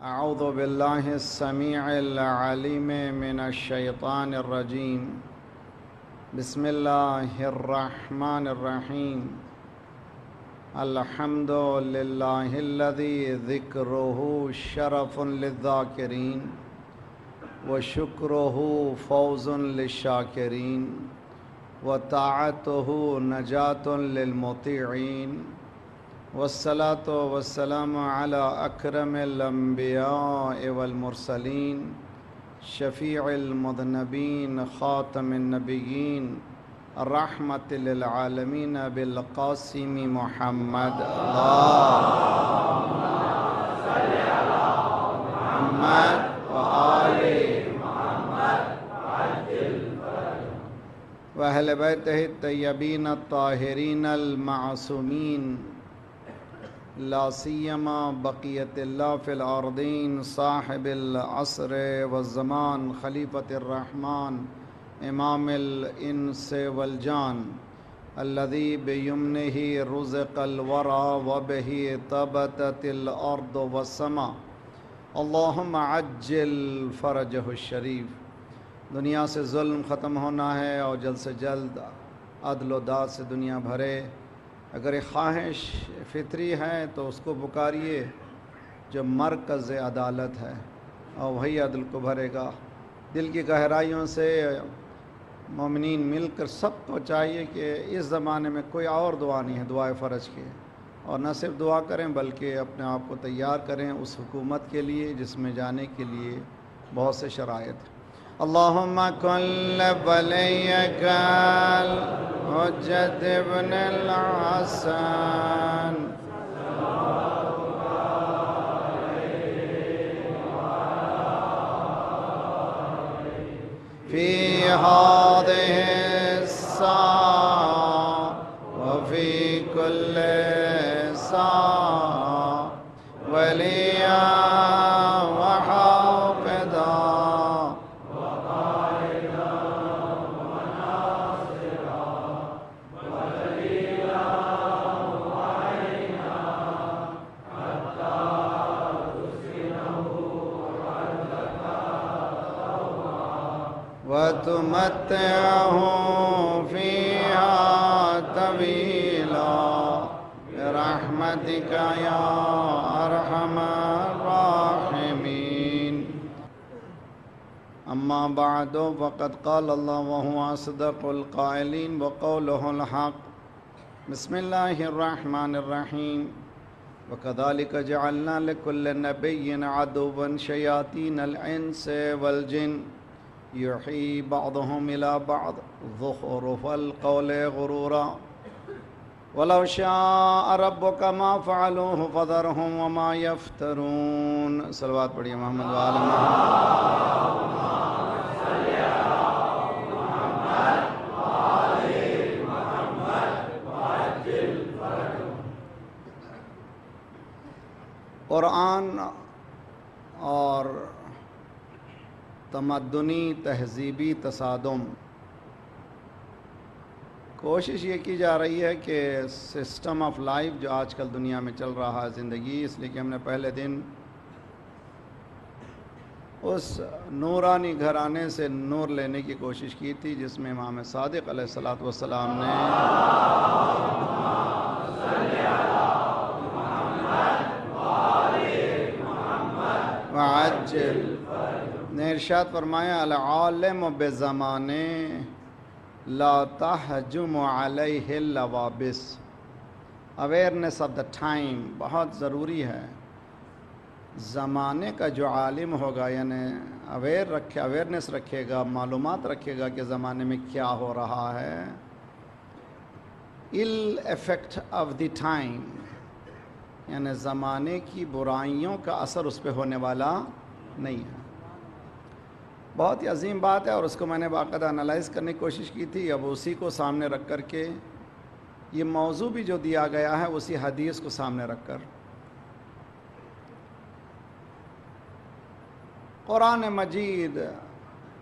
اعوذ باللہ السمیع العلیم من الشیطان الرجیم بسم اللہ الرحمن الرحیم الحمد للہ الذی ذکرہ شرف للذاکرین وشکرہ فوز للشاکرین وطاعتہ نجات للمطیعین والصلاة والسلام على اکرم الانبیاء والمرسلین شفیع المذنبین خاتم النبیین الرحمة للعالمین بالقاسم محمد اللہم صلی علی محمد وآل محمد وعجل فرجهم وأهل بیتہ الطیبین الطاہرین المعصومین لا سیما بقیت اللہ فی الارضین صاحب العصر والزمان خلیفۃ الرحمن امام الانس والجان الذی بیمنہ رزق الورى وبہ طبتت الارض والسماء اللہم عجل فرجہ الشریف۔ دنیا سے ظلم ختم ہونا ہے اور جلد سے جلد عدل و داد سے دنیا بھرے۔ اگر ایک خواہش فطری ہے تو اس کو پکاریے جو مرکز عدالت ہے اور وہی عدل کو بھرے گا۔ دل کی گہرائیوں سے مومنین مل کر سب کو چاہیے کہ اس زمانے میں کوئی اور دعا نہیں ہے دعائے فرج کے، اور نہ صرف دعا کریں بلکہ اپنے آپ کو تیار کریں اس حکومت کے لیے جس میں جانے کے لیے بہت سے شرائط ہیں۔ اللہم کن ولیک الحجۃ ابن الحسن فی ہذہ الساعة وفی کل ساعة ولیا وَتُمَتِّعْهُ فِيهَا طَوِيلًا بِرَحْمَتِكَ يَا أَرْحَمَ الرَّاحِمِينَ۔ أما بعد فقد قال الله وهو أصدق القائلين وقوله الحق بسم الله الرحمن الرحيم وكذلك جعلنا لكل نبي عدوا شياطين الإنس والجن یحیی بعضهم إلی بعض زخرف القول غرورا ولو شاء ربک ما فعلوه فذرهم وما یفترون۔ صلوات پڑھیے محمد وآل محمد۔ قرآن اور تمدنی تہذیبی تصادم، کوشش یہ کی جا رہی ہے کہ سسٹم آف لائف جو آج کل دنیا میں چل رہا ہے زندگی، اس لیے کہ ہم نے پہلے دن اس نورانی گھرانے سے نور لینے کی کوشش کی تھی جس میں امام صادق علیہ السلام نے وعجل نے ارشاد فرمایا العالم بزمانے لا تحجم علیہ اللوابس۔ اویئرنیس آف دا ٹائم بہت ضروری ہے۔ زمانے کا جو عالم ہوگا یعنی اویئرنیس رکھے گا، معلومات رکھے گا کہ زمانے میں کیا ہو رہا ہے، ایل ایفیکٹ آف دی ٹائم یعنی زمانے کی برائیوں کا اثر اس پہ ہونے والا نہیں ہے۔ بہت ہی عظیم بات ہے اور اس کو میں نے باقاعدہ انالائز کرنے کی کوشش کی تھی۔ اب اسی کو سامنے رکھ کر کے یہ موضوع بھی جو دیا گیا ہے اسی حدیث کو سامنے رکھ کر قرآن مجید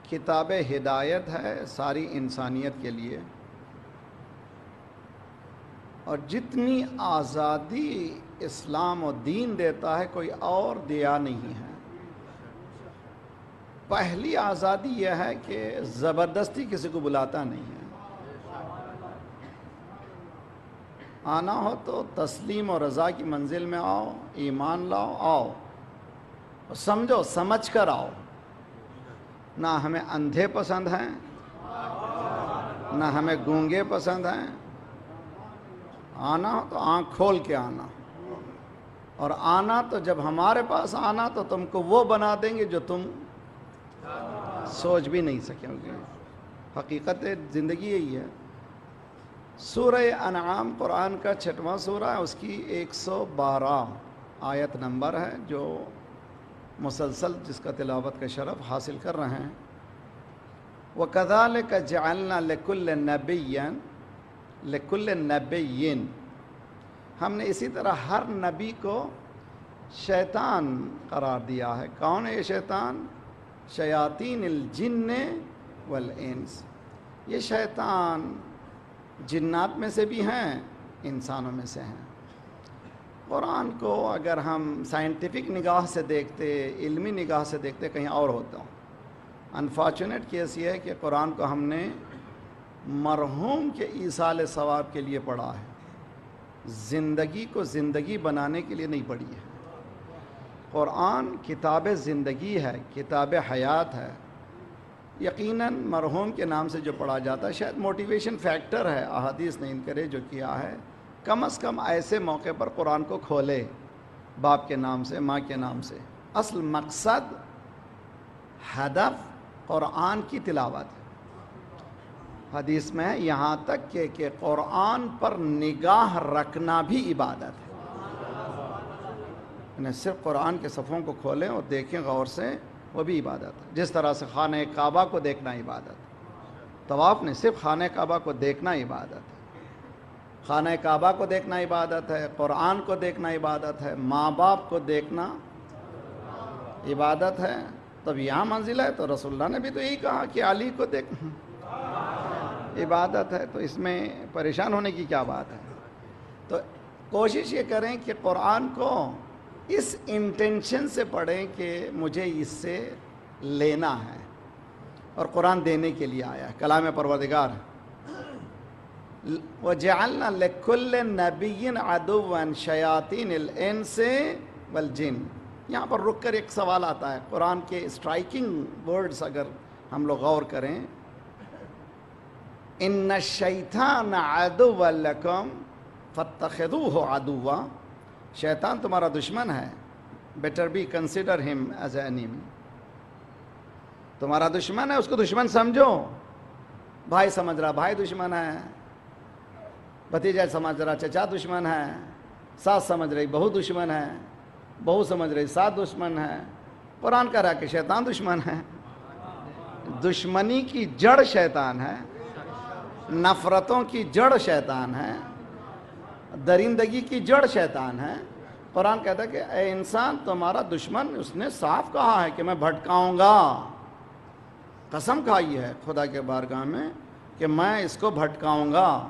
کتاب ہدایت ہے ساری انسانیت کے لیے، اور جتنی آزادی اسلام و دین دیتا ہے، کوئی اور دیا نہیں ہے۔ پہلی آزادی یہ ہے کہ زبردستی کسی کو بلاتا نہیں ہے۔ آنا ہو تو تسلیم و رضا کی منزل میں آؤ، ایمان لاؤ، آؤ، سمجھو، سمجھ کر آؤ۔ نہ ہمیں اندھے پسند ہیں، نہ ہمیں گونگے پسند ہیں۔ آنا ہو تو آنکھ کھول کے آنا، اور آنا تو جب ہمارے پاس آنا تو تم کو وہ بنا دیں گے جو تم سوچ بھی نہیں سکیں گے۔ حقیقت زندگی یہی ہے۔ سورہ انعام قرآن کا 6واں سورہ ہے، اس کی 112 آیت نمبر ہے، جو مسلسل جس کا تلاوت کا شرف حاصل کر رہے ہیں۔ وَكَذَلِكَ جَعَلْنَا لِكُلِّ نَبِيٍّ، ہم نے اسی طرح ہر نبی کو شیطان قرار دیا ہے۔ کون ہے یہ شیطان؟ شیاطین الجن والانس، یہ شیطان جنات میں سے بھی ہیں، انسانوں میں سے ہیں۔ قرآن کو اگر ہم سائنٹیفک نگاہ سے دیکھتے، علمی نگاہ سے دیکھتے، کہیں اور ہوتا ہوں۔ انفارچونیٹ کیس یہ ہے کہ قرآن کو ہم نے مرحوم کے ایصال ثواب کے لیے پڑھا ہے، زندگی کو زندگی بنانے کے لیے نہیں پڑھی ہے۔ قرآن کتاب زندگی ہے، کتاب حیات ہے۔ یقیناً مرحوم کے نام سے جو پڑھا جاتا ہے، شاید موٹیویشن فیکٹر ہے، احادیث نے انکریج جو کیا ہے، کم از کم ایسے موقع پر قرآن کو کھولے، باپ کے نام سے، ماں کے نام سے۔ اصل مقصد، ہدف قرآن کی تلاوت ہے۔ حدیث میں ہے یہاں تک کہ قرآن پر نگاہ رکھنا بھی عبادت ہے۔ یعنی صرف قرآن کے صفحوں کو کھولیں اور دیکھیں غور سے، وہ بھی عبادت ہے۔ جس طرح سے خانہ کعبہ کو دیکھنا عبادت ہے، طواف نہیں، صرف خانہ کعبہ کو دیکھنا عبادت ہے۔ خانہ کعبہ کو دیکھنا عبادت ہے، قرآن کو دیکھنا عبادت ہے، ماں باپ کو دیکھنا عبادت ہے۔ تب یہاں منزل ہے تو رسول اللہ نے بھی تو یہی کہا کہ علی کو دیکھنا عبادت ہے، تو اس میں پریشان ہونے کی کیا بات ہے؟ تو کوشش یہ کریں کہ قرآن کو اس انٹینشن سے پڑھیں کہ مجھے اس سے لینا ہے، اور قرآن دینے کے لیے آیا ہے، کلام پروردگار۔ وَجَعَلْنَا لِكُلِّ نَبِيٍّ عَدُوًّا شَيَاطِينِ الْإِنسِ وَالْجِنِّ۔ یہاں پر رک کر ایک سوال آتا ہے، قرآن کے اسٹرائکنگ ورڈز اگر ہم لوگ غور کریں، إِنَّ الشَّيْطَانَ عَدُوًّا لَكُمْ فَاتَّخِذُوهُ عَدُوًّا، شیطان تمہارا دشمن ہے، بیٹر بی کنسیڈر ہم ایز اے انیمی۔ تمہارا دشمن ہے، اس کو دشمن سمجھو۔ بھائی سمجھ رہا بھائی دشمن ہے، بھتیجا سمجھ رہا چچا دشمن ہے، ساس سمجھ رہی بہو دشمن ہے، بہو سمجھ رہی ساس دشمن ہے۔ قرآن کہہ رہا کہ شیطان دشمن ہے۔ دشمنی کی جڑ شیطان ہے، نفرتوں کی جڑ شیطان ہے، درندگی کی جڑ شیطان ہے۔ قرآن کہتا ہے کہ اے انسان تمہارا دشمن، اس نے صاف کہا ہے کہ میں بھٹکاؤں گا، قسم کھائی ہے خدا کے بارگاہ میں کہ میں اس کو بھٹکاؤں گا۔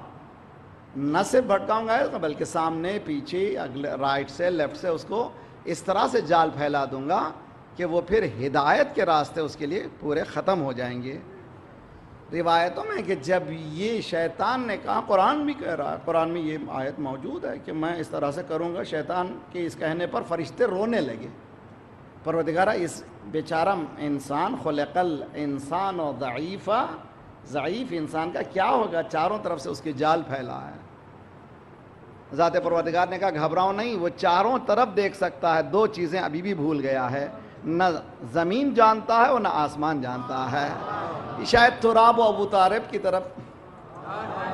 نہ صرف بھٹکاؤں گا بلکہ سامنے پیچھے اگلے رائٹ سے لیفٹ سے اس کو اس طرح سے جال پھیلا دوں گا کہ وہ پھر ہدایت کے راستے اس کے لیے پورے ختم ہو جائیں گے۔ روایتوں میں کہ جب یہ شیطان نے کہا، قرآن بھی کہہ رہا ہے، قرآن میں یہ آیت موجود ہے کہ میں اس طرح سے کروں گا، شیطان کے اس کہنے پر فرشتے رونے لگے۔ پروردگارہ اس بیچارہ انسان، خلق الانسان و ضعیفہ، ضعیف انسان کا کیا ہوگا؟ چاروں طرف سے اس کی جال پھیلا ہے۔ ذات پروردگار نے کہا گھبراؤ نہیں، وہ چاروں طرف دیکھ سکتا ہے، دو چیزیں ابھی بھی بھول گیا ہے، نہ زمین جانتا ہے اور نہ آسمان جانتا ہے۔ شاید تراب و ابو طارب کی طرف،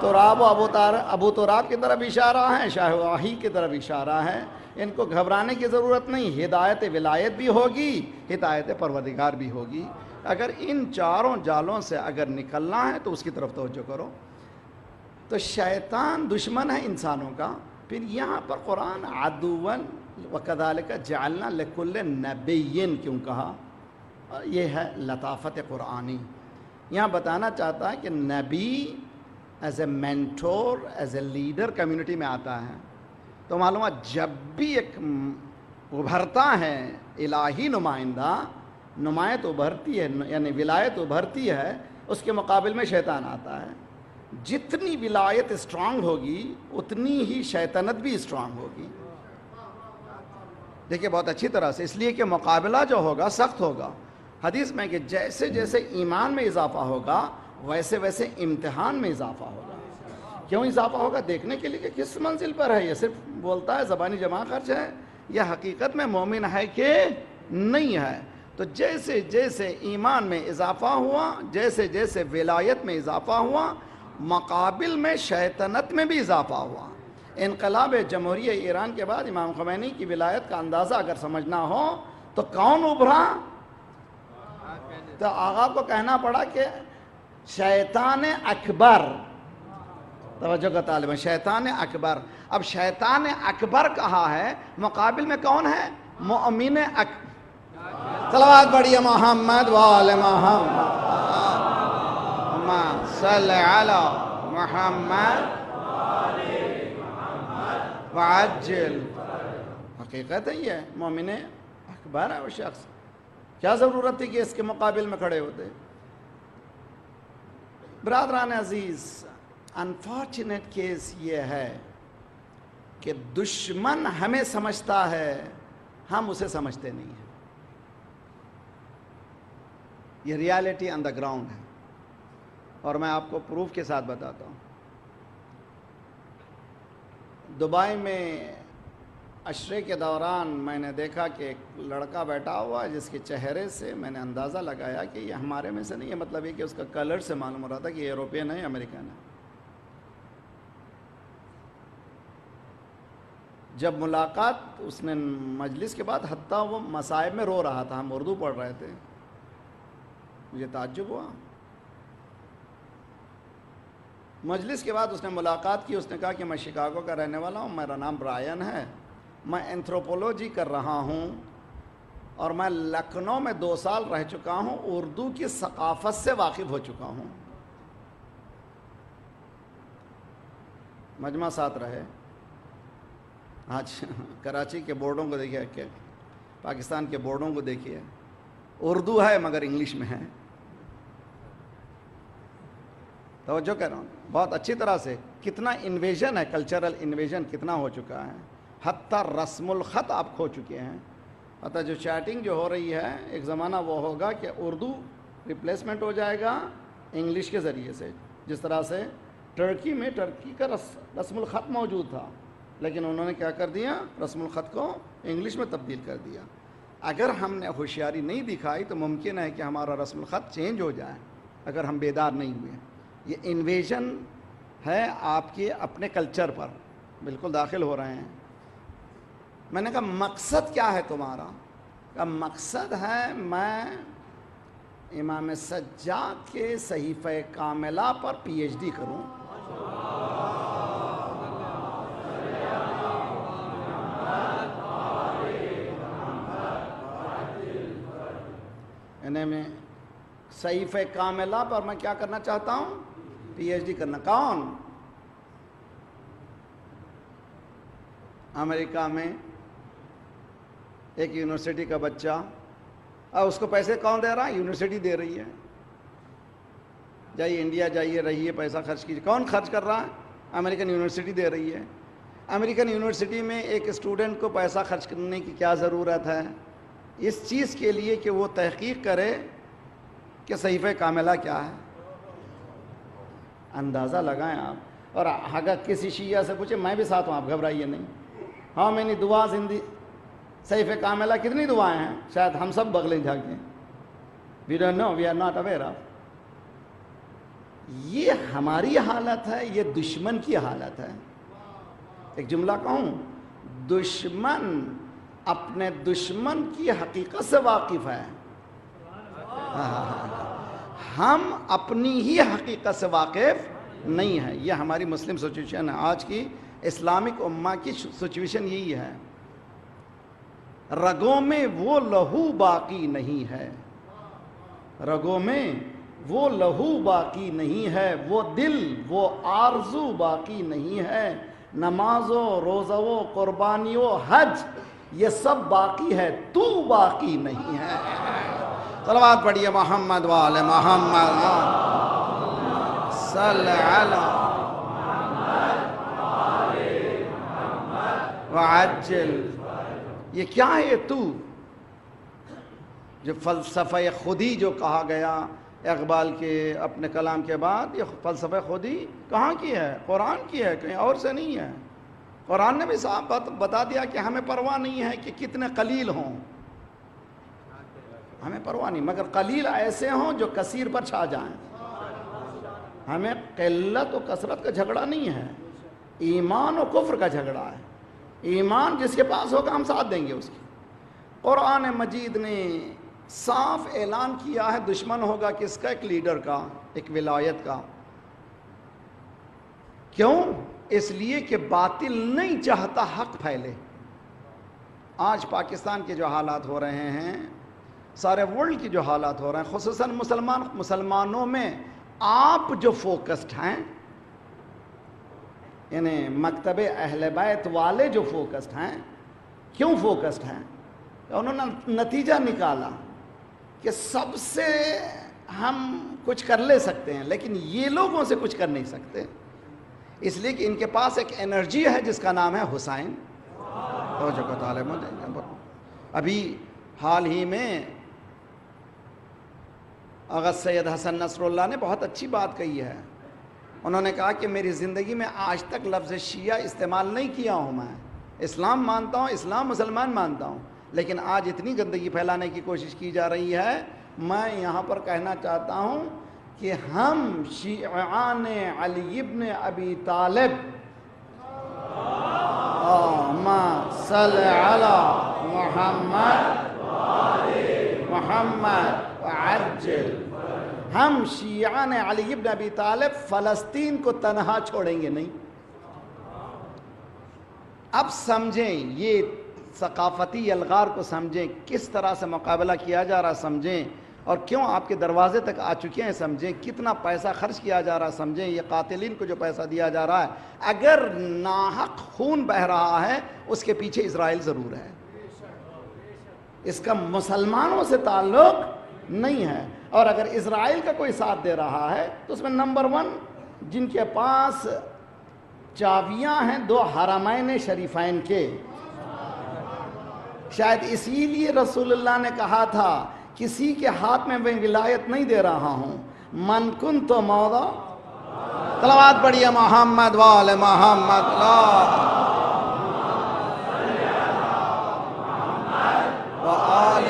تراب و ابو تراب کی طرف اشارہ ہے، شاہ واہی کی طرف اشارہ ہے۔ ان کو گھبرانے کی ضرورت نہیں، ہدایت ولایت بھی ہوگی، ہدایت پروردگار بھی ہوگی۔ اگر ان چاروں جالوں سے اگر نکلنا ہے تو اس کی طرف توجہ کرو۔ تو شیطان دشمن ہے انسانوں کا۔ پھر یہاں پر قرآن عدوًا وَكَذَلِكَ جَعَلْنَا لِكُلِّ نَبِيٍّ کیوں کہا؟ یہ ہے لطافت قرآنی۔ یہاں بتانا چاہتا ہے کہ نبی as a mentor, as a leader community میں آتا ہے، تو معلوم ہے جب بھی ایک ابھرتا ہے الہی نمائندہ، نمایت ابھرتی ہے یعنی ولایت ابھرتی ہے، اس کے مقابل میں شیطان آتا ہے. جتنی ولایت اسٹرانگ ہوگی اتنی ہی شیطنت بھی اسٹرانگ ہوگی. دیکھیے بہت اچھی طرح سے، اس لیے کہ مقابلہ جو ہوگا سخت ہوگا. حدیث میں کہ جیسے جیسے ایمان میں اضافہ ہوگا ویسے ویسے امتحان میں اضافہ ہوگا. کیوں اضافہ ہوگا؟ دیکھنے کے لیے کہ کس منزل پر ہے. یہ صرف بولتا ہے، زبانی جمع خرچ ہے، یہ حقیقت میں مومن ہے کہ نہیں ہے. تو جیسے جیسے ایمان میں اضافہ ہوا، جیسے جیسے ولایت میں اضافہ ہوا، مقابل میں شیطنت میں بھی اضافہ ہوا. انقلاب جمہوریہ ایران کے بعد امام خمینی کی ولایت کا اندازہ اگر سمجھنا ہو تو کون ابھرا؟ تو آقا کو کہنا پڑا کہ شیطان اکبر. توجہ کا طالب ہے، شیطان اکبر. اب شیطان اکبر کہا ہے، مقابل میں کون ہے؟ مؤمن صلوات پڑھیے محمد وآل محمد، اللہم صل علی محمد وعجل. حقیقت ہے، یہ مومن اکبر ہے وہ شخص. کیا ضرورت تھی کہ اس کے مقابل میں کھڑے ہوتے؟ برادران عزیز، انفارچونیٹ کیس یہ ہے کہ دشمن ہمیں سمجھتا ہے، ہم اسے سمجھتے نہیں ہیں. یہ ریالٹی آن دا گراؤنڈ ہے، اور میں آپ کو پروف کے ساتھ بتاتا ہوں. دبئی میں عشرے کے دوران میں نے دیکھا کہ ایک لڑکا بیٹھا ہوا ہے جس کے چہرے سے میں نے اندازہ لگایا کہ یہ ہمارے میں سے نہیں ہے. مطلب یہ کہ اس کا کلر سے معلوم ہو رہا تھا کہ یہ یوروپین ہے، امریکن ہے. جب ملاقات اس نے مجلس کے بعد، حتیٰ وہ مصائب میں رو رہا تھا، ہم اردو پڑھ رہے تھے. مجھے تعجب ہوا. مجلس کے بعد اس نے ملاقات کی. اس نے کہا کہ میں شکاگو کا رہنے والا ہوں، میرا نام برائن ہے، میں اینتھروپولوجی کر رہا ہوں، اور میں لکھنؤ میں 2 سال رہ چکا ہوں، اردو کی ثقافت سے واقف ہو چکا ہوں. مجمع ساتھ رہے. آج کراچی کے بورڈوں کو دیکھیے، کہ پاکستان کے بورڈوں کو دیکھیے، اردو ہے مگر انگلش میں ہے. توجہ کر رہا ہوں بہت اچھی طرح سے. کتنا انویژن ہے، کلچرل انویژن کتنا ہو چکا ہے. حتیٰ رسم الخط آپ کھو چکے ہیں. حتیٰ جو چیٹنگ جو ہو رہی ہے، ایک زمانہ وہ ہوگا کہ اردو ریپلیسمنٹ ہو جائے گا انگلش کے ذریعے سے. جس طرح سے ٹرکی میں ٹرکی کا رسم الخط موجود تھا، لیکن انہوں نے کیا کر دیا؟ رسم الخط کو انگلش میں تبدیل کر دیا. اگر ہم نے ہوشیاری نہیں دکھائی تو ممکن ہے کہ ہمارا رسم الخط چینج ہو جائے اگر ہم بیدار نہیں ہوئے. یہ انویژن ہے آپ کے اپنے کلچر پر بالکل داخل ہو رہے ہیں. میں نے کہا مقصد کیا ہے تمہارا؟ کہا مقصد ہے میں امام سجاد کے صحیفہ کاملہ پر پی ایچ ڈی کروں. یعنی میں صحیفہ کاملہ پر میں کیا کرنا چاہتا ہوں؟ پی ایچ ڈی کرنا. کون؟ امریکہ میں ایک یونیورسٹی کا بچہ، اور اس کو پیسے کون دے رہا ہے؟ یونیورسٹی دے رہی ہے. جائیے انڈیا جائیے، رہیے، پیسہ خرچ کیجیے. کون خرچ کر رہا ہے؟ امریکن یونیورسٹی دے رہی ہے. امریکن یونیورسٹی میں ایک اسٹوڈنٹ کو پیسہ خرچ کرنے کی کیا ضرورت ہے؟ اس چیز کے لیے کہ وہ تحقیق کرے کہ صحیفہ کاملہ کیا ہے. اندازہ لگائیں آپ. اور اگر کسی شیعہ سے پوچھے، میں بھی ساتھ ہوں، آپ گھبرائیے نہیں. ہاں میں نے دعا زندگی صحیفہ کاملہ کتنی دعائیں ہیں؟ شاید ہم سب بغلیں جھانکیں. We don't know, we are not aware of. یہ ہماری حالت ہے، یہ دشمن کی حالت ہے. ایک جملہ کہوں، دشمن اپنے دشمن کی حقیقت سے واقف ہے، ہم اپنی ہی حقیقت سے واقف نہیں ہیں. یہ ہماری مسلم سچویشن ہے، آج کی اسلامک امہ کی سچویشن یہی ہے. رگوں میں وہ لہو باقی نہیں ہے، رگوں میں وہ لہو باقی نہیں ہے، وہ دل وہ آرزو باقی نہیں ہے، نماز و روزہ و قربانی و حج یہ سب باقی ہے، تو باقی نہیں ہے۔ صلوات پڑھیے محمد وآل محمد صلی علی وعجل۔ یہ کیا ہے تو؟ جو فلسفہ خودی جو کہا گیا اقبال کے اپنے کلام کے بعد، یہ فلسفہ خودی کہاں کی ہے؟ قرآن کی ہے، کہیں اور سے نہیں ہے۔ قرآن نے بھی صاحب بتا دیا کہ ہمیں پرواہ نہیں ہے کہ کتنے قلیل ہوں، ہمیں پرواہ نہیں، مگر قلیل ایسے ہوں جو کثیر پر چھا جائیں۔ ہمیں قلت و کثرت کا جھگڑا نہیں ہے، ایمان و کفر کا جھگڑا ہے۔ ایمان جس کے پاس ہوگا ہم ساتھ دیں گے اس کی۔ قرآن مجید نے صاف اعلان کیا ہے دشمن ہوگا کس کا؟ ایک لیڈر کا، ایک ولایت کا۔ کیوں؟ اس لیے کہ باطل نہیں چاہتا حق پھیلے۔ آج پاکستان کے جو حالات ہو رہے ہیں، سارے ورلڈ کی جو حالات ہو رہے ہیں، خصوصاً مسلمانوں میں آپ جو فوکسڈ ہیں، یعنی مکتب اہل بیت والے جو فوکسڈ ہیں، کیوں فوکسڈ ہیں؟ انہوں نے نتیجہ نکالا کہ سب سے ہم کچھ کر لے سکتے ہیں لیکن یہ لوگوں سے کچھ کر نہیں سکتے، اس لیے کہ ان کے پاس ایک انرجی ہے جس کا نام ہے حسین۔ تو جو طالب ابھی حال ہی میں آغا سید حسن نصر اللہ نے بہت اچھی بات کہی ہے۔ انہوں نے کہا کہ میری زندگی میں آج تک لفظ شیعہ استعمال نہیں کیا ہوں، میں اسلام مانتا ہوں، اسلام مسلمان مانتا ہوں، لیکن آج اتنی گندگی پھیلانے کی کوشش کی جا رہی ہے۔ میں یہاں پر کہنا چاہتا ہوں کہ ہم شیعان علی ابن ابی طالب اللہم صلی علی محمد وعجل، ہم شیعان علی ابن ابی طالب فلسطین کو تنہا چھوڑیں گے نہیں۔ اب سمجھیں، یہ ثقافتی الغار کو سمجھیں، کس طرح سے مقابلہ کیا جا رہا سمجھیں، اور کیوں آپ کے دروازے تک آ چکے ہیں سمجھیں، کتنا پیسہ خرچ کیا جا رہا سمجھیں، یہ قاتلین کو جو پیسہ دیا جا رہا ہے، اگر ناحق خون بہہ رہا ہے اس کے پیچھے اسرائیل ضرور ہے، اس کا مسلمانوں سے تعلق نہیں ہے۔ اور اگر اسرائیل کا کوئی ساتھ دے رہا ہے تو اس میں نمبر 1 جن کے پاس چابیاں ہیں 2 حرمین شریفین کے، شاید اسی لیے رسول اللہ نے کہا تھا کسی کے ہاتھ میں میں ولایت نہیں دے رہا ہوں، من کنت مولا، صلوات پڑھیے محمد وآل محمد وآل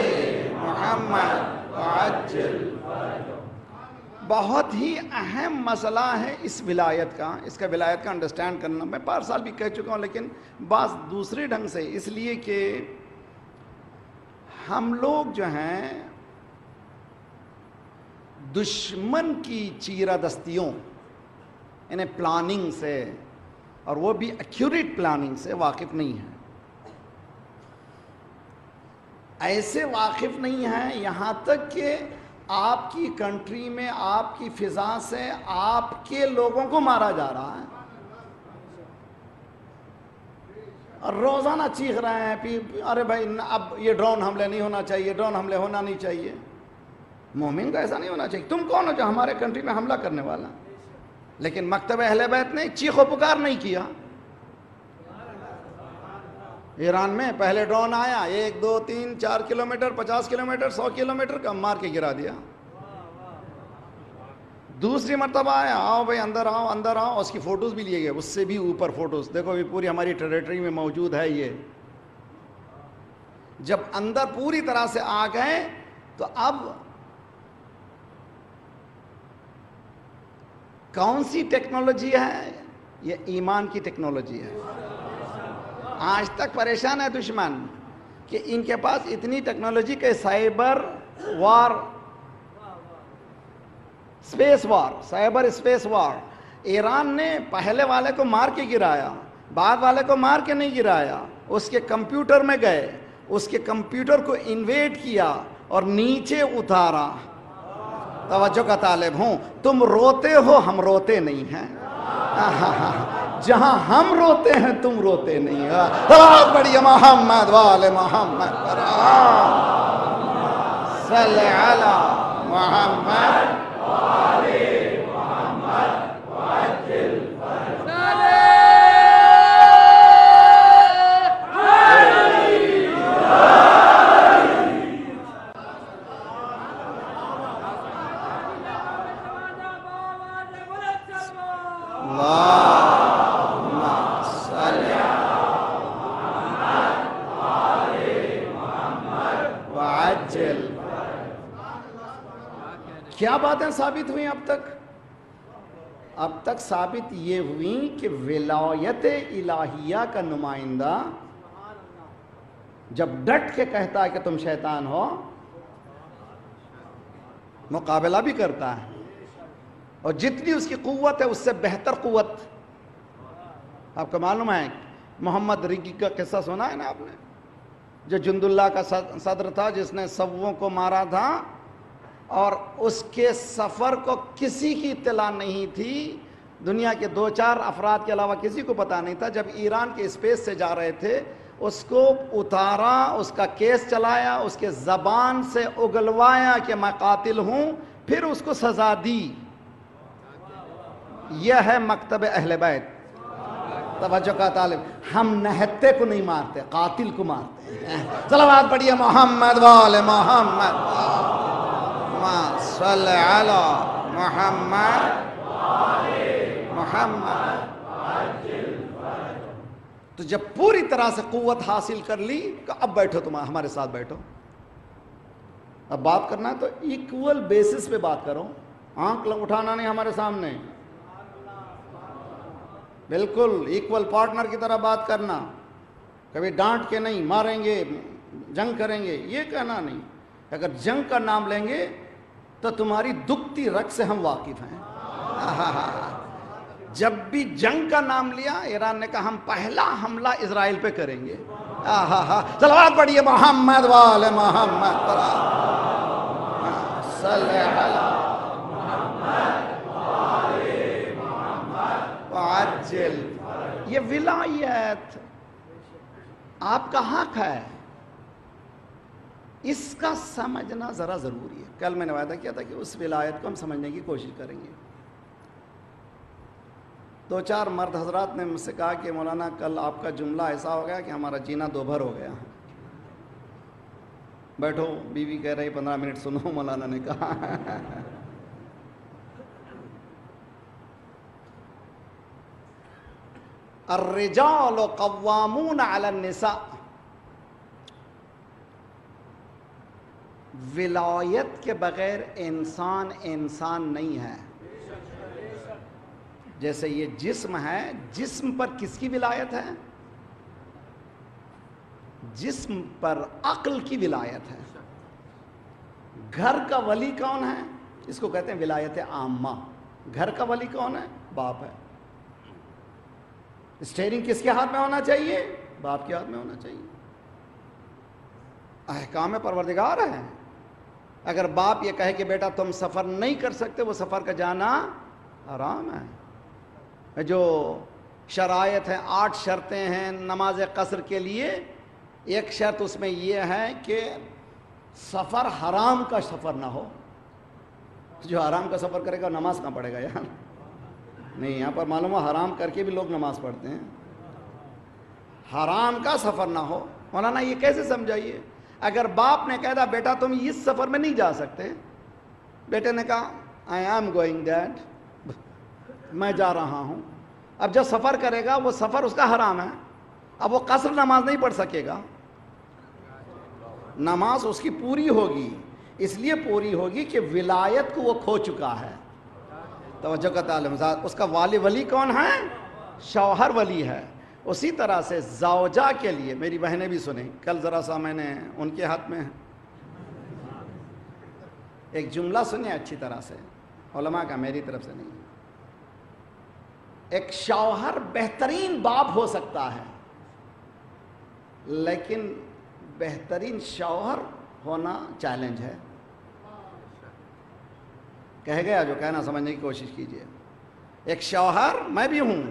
محمد وعجل۔ بہت ہی اہم مسئلہ ہے اس ولایت کا، اس کا ولایت کا انڈرسٹینڈ کرنا۔ میں پار سال بھی کہہ چکا ہوں لیکن بعض دوسرے ڈھنگ سے، اس لیے کہ ہم لوگ جو ہیں دشمن کی چیرہ دستیوں، انہیں پلاننگ سے، اور وہ بھی ایکوریٹ پلاننگ سے واقف نہیں ہیں، ایسے واقف نہیں ہیں یہاں تک کہ آپ کی کنٹری میں آپ کی فضا سے آپ کے لوگوں کو مارا جا رہا ہے، اور روزانہ چیخ رہے ہیں ارے بھائی اب یہ ڈرون حملے نہیں ہونا چاہیے، ڈرون حملے ہونا نہیں چاہیے۔ مومن کا ایسا نہیں ہونا چاہیے، تم کون ہو جو ہمارے کنٹری میں حملہ کرنے والا؟ لیکن مکتب اہل بیت نے چیخ و پکار نہیں کیا۔ ایران میں پہلے ڈرون آیا 1 2 3 4 کلومیٹر 50 کلومیٹر 100 کلومیٹر کا مار کے گرا دیا۔ دوسری مرتبہ آیا، آؤ بھائی اندر آؤ اندر آؤ، اس کی فوٹوز بھی لیے گئے، اس سے بھی اوپر فوٹوز، دیکھو بھی پوری ہماری ٹیریٹری میں موجود ہے۔ یہ جب اندر پوری طرح سے آ گئے تو اب کون سی ٹیکنالوجی ہے؟ یہ ایمان کی ٹیکنالوجی ہے۔ آج تک پریشان ہے دشمن کہ ان کے پاس اتنی ٹیکنالوجی کہ سائبر وار، اسپیس وار، سائبر اسپیس وار۔ ایران نے پہلے والے کو مار کے گرایا، بعد والے کو مار کے نہیں گرایا، اس کے کمپیوٹر میں گئے، اس کے کمپیوٹر کو انویڈ کیا اور نیچے اتارا۔ توجہ کا طالب ہوں، تم روتے ہو، ہم روتے نہیں ہیں۔ جہاں ہم روتے ہیں تم روتے نہیں ہو. بہت بڑی محمد والے محمد پر صلی علی محمد. کیا باتیں ثابت ہوئی اب تک ثابت یہ ہوئی کہ ولایت الہیہ کا نمائندہ جب ڈٹ کے کہتا ہے کہ تم شیطان ہو، مقابلہ بھی کرتا ہے، اور جتنی اس کی قوت ہے اس سے بہتر قوت. آپ کو معلوم ہے محمد رگی کا قصہ سنا ہے نا آپ نے، جو جند اللہ کا صدر تھا جس نے سبوں کو مارا تھا، اور اس کے سفر کو کسی کی اطلاع نہیں تھی، دنیا کے 2-4 افراد کے علاوہ کسی کو پتہ نہیں تھا. جب ایران کے اسپیس سے جا رہے تھے اس کو اتارا، اس کا کیس چلایا، اس کے زبان سے اگلوایا کہ میں قاتل ہوں، پھر اس کو سزا دی. یہ ہے مکتب اہل بیت. توجہ کا طالب، ہم نہتے کو نہیں مارتے، قاتل کو مارتے ہیں. صلوات پڑھیے محمد والے محمد. صلی علی محمد محمد. تو جب پوری طرح سے قوت حاصل کر لی کہ اب بیٹھو، تم ہمارے ساتھ بیٹھو. اب بات کرنا ہے تو ایکول بیسس پہ بات کرو، آنکھ اٹھانا نہیں ہمارے سامنے، بالکل ایکول پارٹنر کی طرح بات کرنا. کبھی ڈانٹ کے نہیں، ماریں گے جنگ کریں گے یہ کہنا نہیں. اگر جنگ کا نام لیں گے تو تمہاری دکھتی رگ سے ہم واقف ہیں. جب بھی جنگ کا نام لیا ایران نے کہا ہم پہلا حملہ اسرائیل پہ کریں گے. صلوات پڑھیے محمد والے محمد. صلی علی وعجل. یہ ولایت آپ کا حق ہے، اس کا سمجھنا ذرا ضروری ہے. کل میں نے وعدہ کیا تھا کہ اس ولایت کو ہم سمجھنے کی کوشش کریں گے. 2-4 مرد حضرات نے مجھ سے کہا کہ مولانا کل آپ کا جملہ ایسا ہو گیا کہ ہمارا جینا دوبھر ہو گیا. بیٹھو، بیوی کہہ رہی 15 منٹ سنو. مولانا نے کہا الرجال قوامون علی النساء. ولایت کے بغیر انسان نہیں ہے. جیسے یہ جسم ہے، جسم پر کس کی ولایت ہے؟ جسم پر عقل کی ولایت ہے. گھر کا ولی کون ہے؟ اس کو کہتے ہیں ولایت عامہ. گھر کا ولی کون ہے؟ باپ ہے. اسٹیئرنگ کس کے ہاتھ میں ہونا چاہیے؟ باپ کے ہاتھ میں ہونا چاہیے. احکام پروردگار ہے. اگر باپ یہ کہے کہ بیٹا تم سفر نہیں کر سکتے، وہ سفر کا جانا حرام ہے. جو شرائط ہیں، 8 شرطیں ہیں نماز قصر کے لیے. ایک شرط اس میں یہ ہے کہ سفر حرام کا سفر نہ ہو. جو حرام کا سفر کرے گا نماز کہاں پڑھے گا یار؟ نہیں، یہاں پر معلوم ہو حرام کر کے بھی لوگ نماز پڑھتے ہیں. حرام کا سفر نہ ہو. مولانا یہ کیسے سمجھائیے؟ اگر باپ نے کہہ دا بیٹا تم اس سفر میں نہیں جا سکتے، بیٹے نے کہا آئی ایم گوئنگ ڈیڈ، میں جا رہا ہوں. اب جب سفر کرے گا وہ سفر اس کا حرام ہے. اب وہ قصر نماز نہیں پڑھ سکے گا. نماز اس کی پوری ہوگی، اس لیے پوری ہوگی کہ ولایت کو وہ کھو چکا ہے. توجہ کا تعلیم. اس کا ولی کون ہے؟ شوہر ولی ہے. اسی طرح سے زوجہ کے لیے، میری بہنیں بھی سنیں، کل ذرا سا میں نے ان کے ہاتھ میں ایک جملہ سنیں اچھی طرح سے، علماء کا، میری طرف سے نہیں. ایک شوہر بہترین باپ ہو سکتا ہے، لیکن بہترین شوہر ہونا چیلنج ہے. کہہ گیا جو کہنا، سمجھنے کی کوشش کیجئے. ایک شوہر میں بھی ہوں،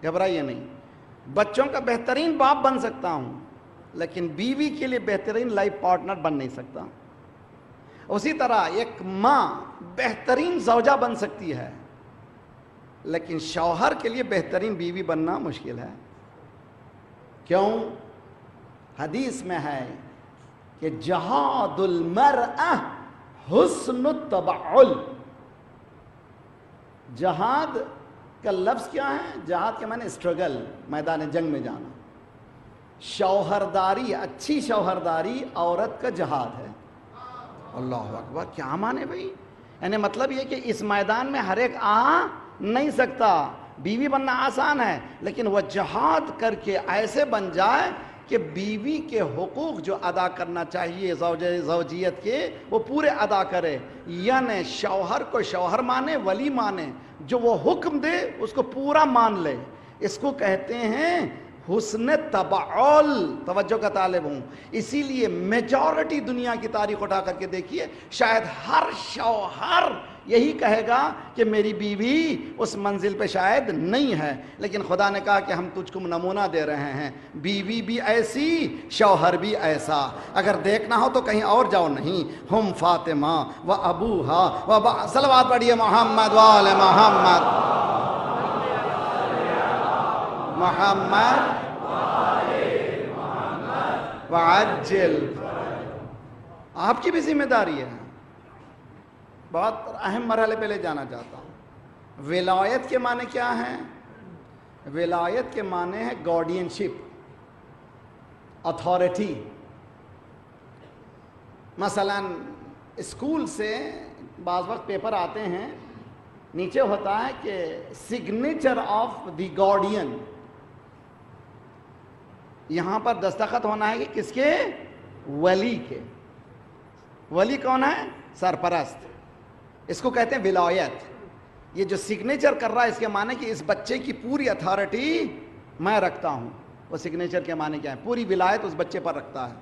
گھبرائیے نہیں. بچوں کا بہترین باپ بن سکتا ہوں لیکن بیوی کے لیے بہترین لائف پارٹنر بن نہیں سکتا. اسی طرح ایک ماں بہترین زوجہ بن سکتی ہے لیکن شوہر کے لیے بہترین بیوی بننا مشکل ہے. کیوں؟ حدیث میں ہے کہ جہاد المرأة حسن التبعل. جہاد کا لفظ کیا ہے؟ جہاد کے معنی اسٹرگل، میدان جنگ میں جانا. شوہرداری، اچھی شوہرداری عورت کا جہاد ہے. اللہ اکبر، کیا مانے بھائی؟ یعنی مطلب یہ کہ اس میدان میں ہر ایک آ نہیں سکتا. بیوی بننا آسان ہے لیکن وہ جہاد کر کے ایسے بن جائے کہ بیوی کے حقوق جو ادا کرنا چاہیے زوجیت کے وہ پورے ادا کرے. یعنی شوہر کو شوہر مانے، ولی مانے، جو وہ حکم دے اس کو پورا مان لے. اس کو کہتے ہیں حسن تبعل. توجہ کا طالب ہوں. اسی لیے میجورٹی دنیا کی تاریخ اٹھا کر کے دیکھیے، شاید ہر شوہر یہی کہے گا کہ میری بیوی اس منزل پہ شاید نہیں ہے، لیکن خدا نے کہا کہ ہم تجھ کو نمونہ دے رہے ہیں، بیوی بھی ایسی، شوہر بھی ایسا. اگر دیکھنا ہو تو کہیں اور جاؤ نہیں. ہم فاطمہ و ابوہا صلوات پڑھیے محمد وآل محمد محمد وعجل. آپ کی بھی ذمہ داری ہے. بہت اہم مرحلے پہ لے جانا چاہتا ہوں. ولایت کے معنی کیا ہیں؟ ولایت کے معنی ہے گارڈین شپ، اتھارٹی. مثلا اسکول سے بعض وقت پیپر آتے ہیں، نیچے ہوتا ہے کہ سگنیچر آف دی گارڈین. یہاں پر دستخط ہونا ہے کہ کس کے؟ ولی کے. ولی کون ہے؟ سرپرست. اس کو کہتے ہیں ولایت. یہ جو سگنیچر کر رہا ہے اس کے معنی کہ اس بچے کی پوری اتھارٹی میں رکھتا ہوں. وہ سگنیچر کے معنی کیا ہے؟ پوری ولایت اس بچے پر رکھتا ہے.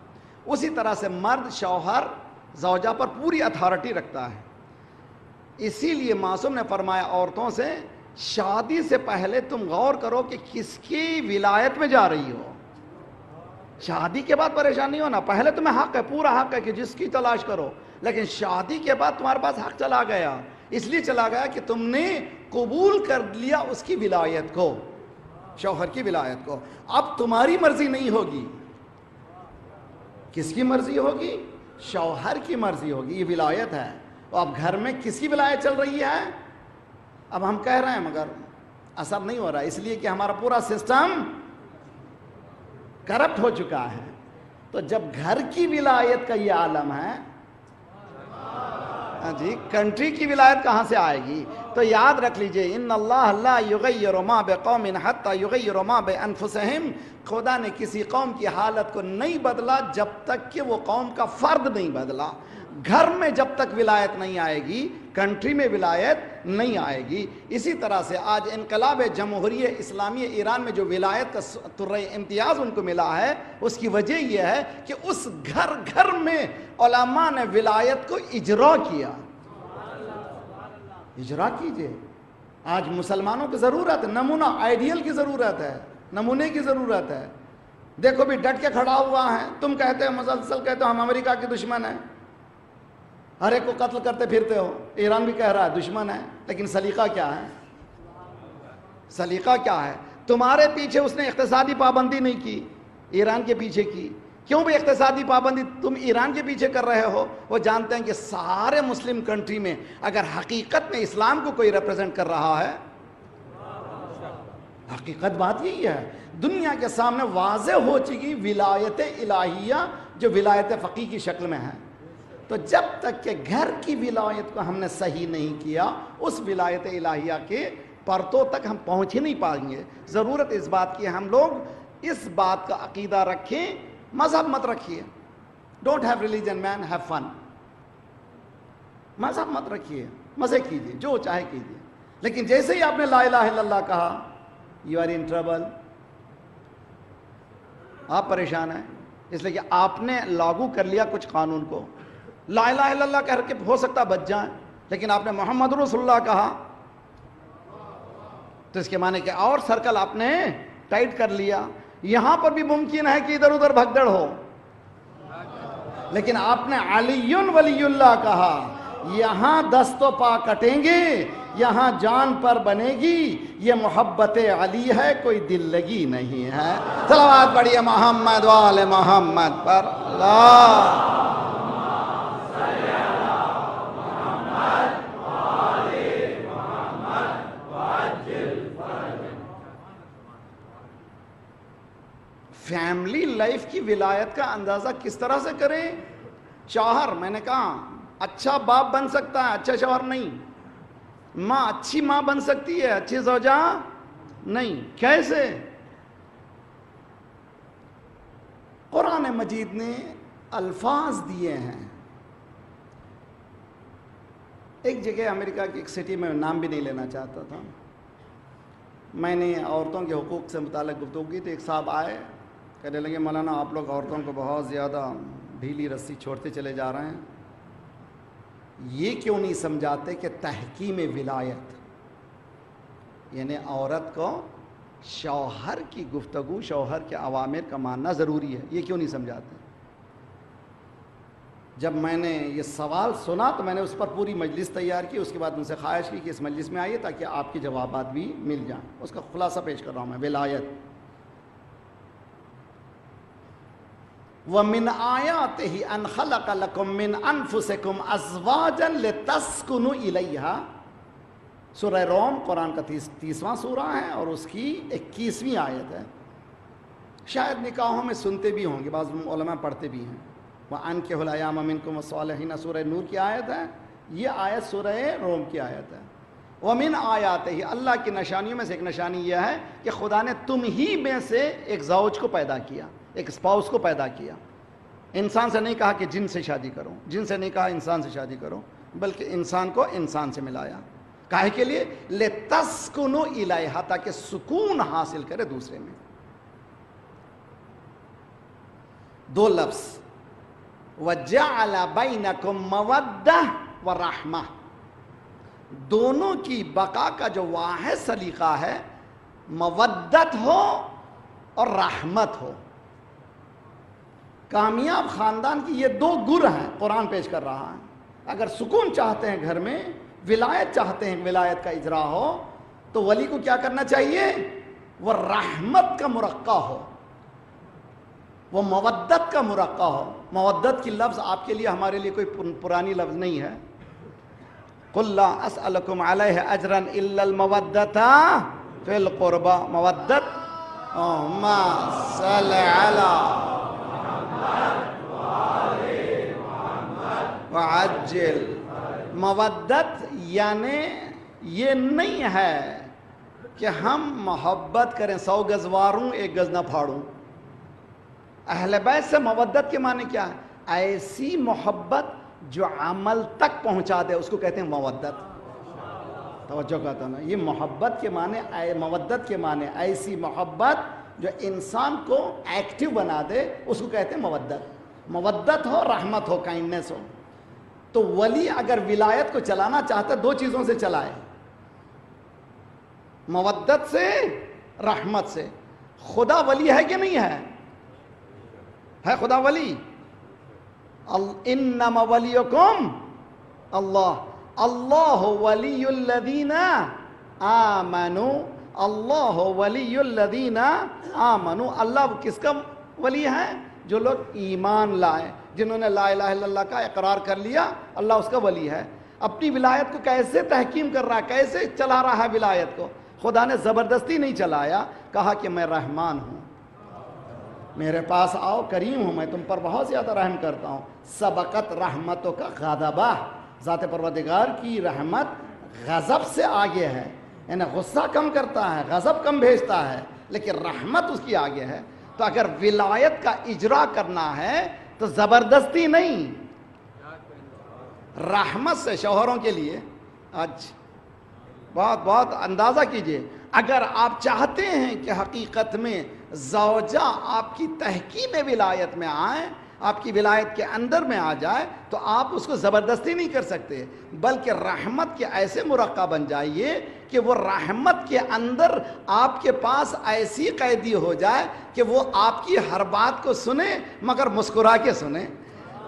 اسی طرح سے مرد شوہر زوجہ پر پوری اتھارٹی رکھتا ہے. اسی لیے معصوم نے فرمایا عورتوں سے شادی سے پہلے تم غور کرو کہ کس کی ولایت میں جا رہی ہو. شادی کے بعد پریشان نہیں ہونا. پہلے تمہیں حق ہے، پورا حق ہے کہ جس کی تلاش کرو، لیکن شادی کے بعد تمہارے پاس حق چلا گیا. اس لیے چلا گیا کہ تم نے قبول کر لیا اس کی ولایت کو، شوہر کی ولایت کو. اب تمہاری مرضی نہیں ہوگی. کس کی مرضی ہوگی؟ شوہر کی مرضی ہوگی. یہ ولایت ہے. اب گھر میں کس کی ولایت چل رہی ہے؟ اب ہم کہہ رہے ہیں مگر اثر نہیں ہو رہا، اس لیے کہ ہمارا پورا سسٹم کرپٹ ہو چکا ہے. تو جب گھر کی ولایت کا یہ عالم ہے، جی کنٹری کی ولایت کہاں سے آئے گی؟ تو یاد رکھ لیجئے، ان اللہ لا یغیر ما بقوم حتی یغیر ما بانفسہم. خدا نے کسی قوم کی حالت کو نہیں بدلا جب تک کہ وہ قوم کا فرد نہیں بدلا. گھر میں جب تک ولایت نہیں آئے گی، کنٹری میں ولایت نہیں آئے گی. اسی طرح سے آج انقلاب جمہوریہ اسلامی ایران میں جو ولایت کا طرح امتیاز ان کو ملا ہے، اس کی وجہ یہ ہے کہ اس گھر گھر میں علماء نے ولایت کو اجرا کیا. اجرا کیجئے. آج مسلمانوں کی ضرورت ہے، نمونہ آئیڈیل کی ضرورت ہے، نمونے کی ضرورت ہے. دیکھو بھی ڈٹ کے کھڑا ہوا ہے. تم کہتے ہو، مسلسل کہتے ہو ہم امریکہ کے دشمن ہیں، ہر ایک کو قتل کرتے پھرتے ہو. ایران بھی کہہ رہا ہے دشمن ہے، لیکن سلیقہ کیا ہے؟ سلیقہ کیا ہے؟ تمہارے پیچھے اس نے اقتصادی پابندی نہیں کی، ایران کے پیچھے کی. کیوں بھی اقتصادی پابندی تم ایران کے پیچھے کر رہے ہو؟ وہ جانتے ہیں کہ سارے مسلم کنٹری میں اگر حقیقت میں اسلام کو کوئی ریپرزینٹ کر رہا ہے، حقیقت بات یہی ہے، دنیا کے سامنے واضح ہو چکی ولایت الہیہ جو ولایت فقیہ کی شکل میں ہے. تو جب تک کہ گھر کی ولایت کو ہم نے صحیح نہیں کیا، اس ولایت الہیہ کے پرتوں تک ہم پہنچ ہی نہیں پائیں گے. ضرورت اس بات کی ہم لوگ اس بات کا عقیدہ رکھیں. مذہب مت رکھیے. Don't have religion man, have fun. مذہب مت رکھیے، مزے کیجیے، جو چاہے کیجیے، لیکن جیسے ہی آپ نے لا الہ الا اللہ کہا، یو آر ان ٹربل. آپ پریشان ہیں اس لیے کہ آپ نے لاگو کر لیا کچھ قانون کو. لا الہ الا اللہ کہہ کے ہو سکتا بچ جائیں، لیکن آپ نے محمد رسول اللہ کہا. تو اس کے معنی کہ اور سرکل آپ نے ٹائٹ کر لیا. یہاں پر بھی ممکن ہے کہ ادھر ادھر بھگدڑ ہو، لیکن آپ نے علی ولی اللہ کہا. یہاں دست و پا کٹیں گے، یہاں جان پر بنے گی. یہ محبت علی ہے، کوئی دل لگی نہیں ہے. صلوات پڑھیے محمد وآل محمد پر. اللہ فیملی لائف کی ولایت کا اندازہ کس طرح سے کریں؟ شوہر، میں نے کہا اچھا باپ بن سکتا ہے، اچھا شوہر نہیں. ماں اچھی ماں بن سکتی ہے، اچھی زوجہ نہیں. کیسے؟ قرآن مجید نے الفاظ دیے ہیں. ایک جگہ امریکہ کی ایک سٹی میں نام بھی نہیں لینا چاہتا تھا، میں نے عورتوں کے حقوق سے متعلق گفتگو کی تو ایک صاحب آئے، کہنے لگے مولانا آپ لوگ عورتوں کو بہت زیادہ ڈھیلی رسی چھوڑتے چلے جا رہے ہیں. یہ کیوں نہیں سمجھاتے کہ تحکیم ولایت یعنی عورت کو شوہر کی گفتگو، شوہر کے اوامر کا ماننا ضروری ہے؟ یہ کیوں نہیں سمجھاتے؟ جب میں نے یہ سوال سنا تو میں نے اس پر پوری مجلس تیار کی. اس کے بعد ان سے خواہش کی کہ اس مجلس میں آئیے تاکہ آپ کے جوابات بھی مل جائیں. اس کا خلاصہ پیش کر رہا ہوں میں. ولایت وَمِنْ آيَاتِهِ أَنْ خَلَقَ لَكُم مِّنْ أَنفُسِكُمْ أَزْوَاجًا لِتَسْكُنُوا إِلَيْهَا. سورہ روم قرآن کا 30واں سورہ ہے اور اس کی 21ویں آیت ہے. شاید نکاحوں میں سنتے بھی ہوں گے، بعض علماء پڑھتے بھی ہیں. وَأَنكِحُوا الْأَيَامَ مِنكُمْ وَالصَّالِحِينَ سورہ نور کی آیت ہے. یہ آیت سورہ روم کی آیت ہے. وَمِنْ آيَاتِهِ، اللہ کی نشانیوں میں سے ایک نشانی یہ ہے کہ خدا نے تم ہی میں سے ایک زوج کو پیدا کیا، ایک اسپاؤس کو پیدا کیا. انسان سے نہیں کہا کہ جن سے شادی کرو، جن سے نہیں کہا انسان سے شادی کرو، بلکہ انسان کو انسان سے ملایا. کاہے کے لیے؟ لِتَسْكُنُوا إِلَيْهَا، تاکہ سکون حاصل کرے دوسرے میں. دو لفظ وَجَعَلَ بَيْنَكُمْ مَوَدَّةً وَرَحْمَةً، دونوں کی بقا کا جو واحد سلیقہ ہے مودت ہو اور رحمت ہو. کامیاب خاندان کی یہ دو گر ہیں قرآن پیش کر رہا ہے. اگر سکون چاہتے ہیں گھر میں، ولایت چاہتے ہیں ولایت کا اجرا ہو، تو ولی کو کیا کرنا چاہیے؟ وہ رحمت کا مرقع ہو، وہ مودت کا مرقع ہو. مودت کی لفظ آپ کے لیے ہمارے لیے کوئی پرانی لفظ نہیں ہے. قُلْ لَا أَسْأَلُكُمْ عَلَيْهِ أَجْرًا إِلَّا الْمَوَدَّةَ فِي الْقُرْبَى. مودت اللهم صل على وعجل. مودت یعنی یہ نہیں ہے کہ ہم محبت کریں 100 گز واروں 1 گز نہ پھاڑوں. اہل بیت سے مودت کے معنی کیا ہے؟ ایسی محبت جو عمل تک پہنچا دے اس کو کہتے ہیں مودت. توجہ کہتا ہوں نا، یہ محبت کے معنی، مودت کے معنی ایسی محبت جو انسان کو ایکٹیو بنا دے اس کو کہتے ہیں مودت. مودت ہو، رحمت ہو، کائنڈنس ہو. تو ولی اگر ولایت کو چلانا چاہتا ہے 2 چیزوں سے چلائے، مودت سے، رحمت سے. خدا ولی ہے کہ نہیں ہے؟ ہے خدا ولی. انما ولیکم اللہ، اللہ ولی الذین آمنوا، اللہ ولی الذین آمنوا. اللہ کس کا ولی ہے؟ جو لوگ ایمان لائے، جنہوں نے لا الہ الا اللہ کا اقرار کر لیا، اللہ اس کا ولی ہے. اپنی ولایت کو کیسے تحکیم کر رہا ہے، کیسے چلا رہا ہے ولایت کو؟ خدا نے زبردستی نہیں چلایا، کہا کہ میں رحمان ہوں، میرے پاس آؤ، کریم ہوں، میں تم پر بہت زیادہ رحم کرتا ہوں. سبقت رحمتوں کا غضبہ، ذات پروردگار کی رحمت غضب سے آگے ہے. یعنی غصہ کم کرتا ہے، غضب کم بھیجتا ہے، لیکن رحمت اس کی آگے ہے. تو اگر ولایت کا اجرا کرنا ہے تو زبردستی نہیں، رحمت سے. شوہروں کے لیے آج بہت بہت اندازہ کیجئے، اگر آپ چاہتے ہیں کہ حقیقت میں زوجہ آپ کی تحکیم ولایت میں آئیں آپ کی ولایت کے اندر میں آ جائے تو آپ اس کو زبردستی نہیں کر سکتے، بلکہ رحمت کے ایسے مرقع بن جائیے کہ وہ رحمت کے اندر آپ کے پاس ایسی قیدی ہو جائے کہ وہ آپ کی ہر بات کو سنے مگر مسکرا کے سنے۔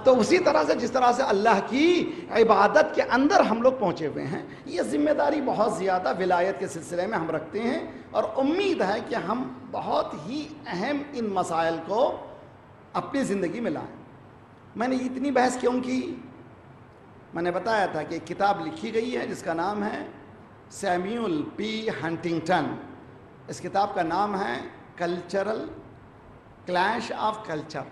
تو اسی طرح سے جس طرح سے اللہ کی عبادت کے اندر ہم لوگ پہنچے ہوئے ہیں، یہ ذمہ داری بہت زیادہ ولایت کے سلسلے میں ہم رکھتے ہیں، اور امید ہے کہ ہم بہت ہی اہم ان مسائل کو اپنی زندگی میں لائیں۔ میں نے اتنی بحث کیوں کی؟ میں نے بتایا تھا کہ ایک کتاب لکھی گئی ہے جس کا نام ہے سیمیول پی ہنٹنگٹن۔ اس کتاب کا نام ہے کلچرل کلیش آف کلچر۔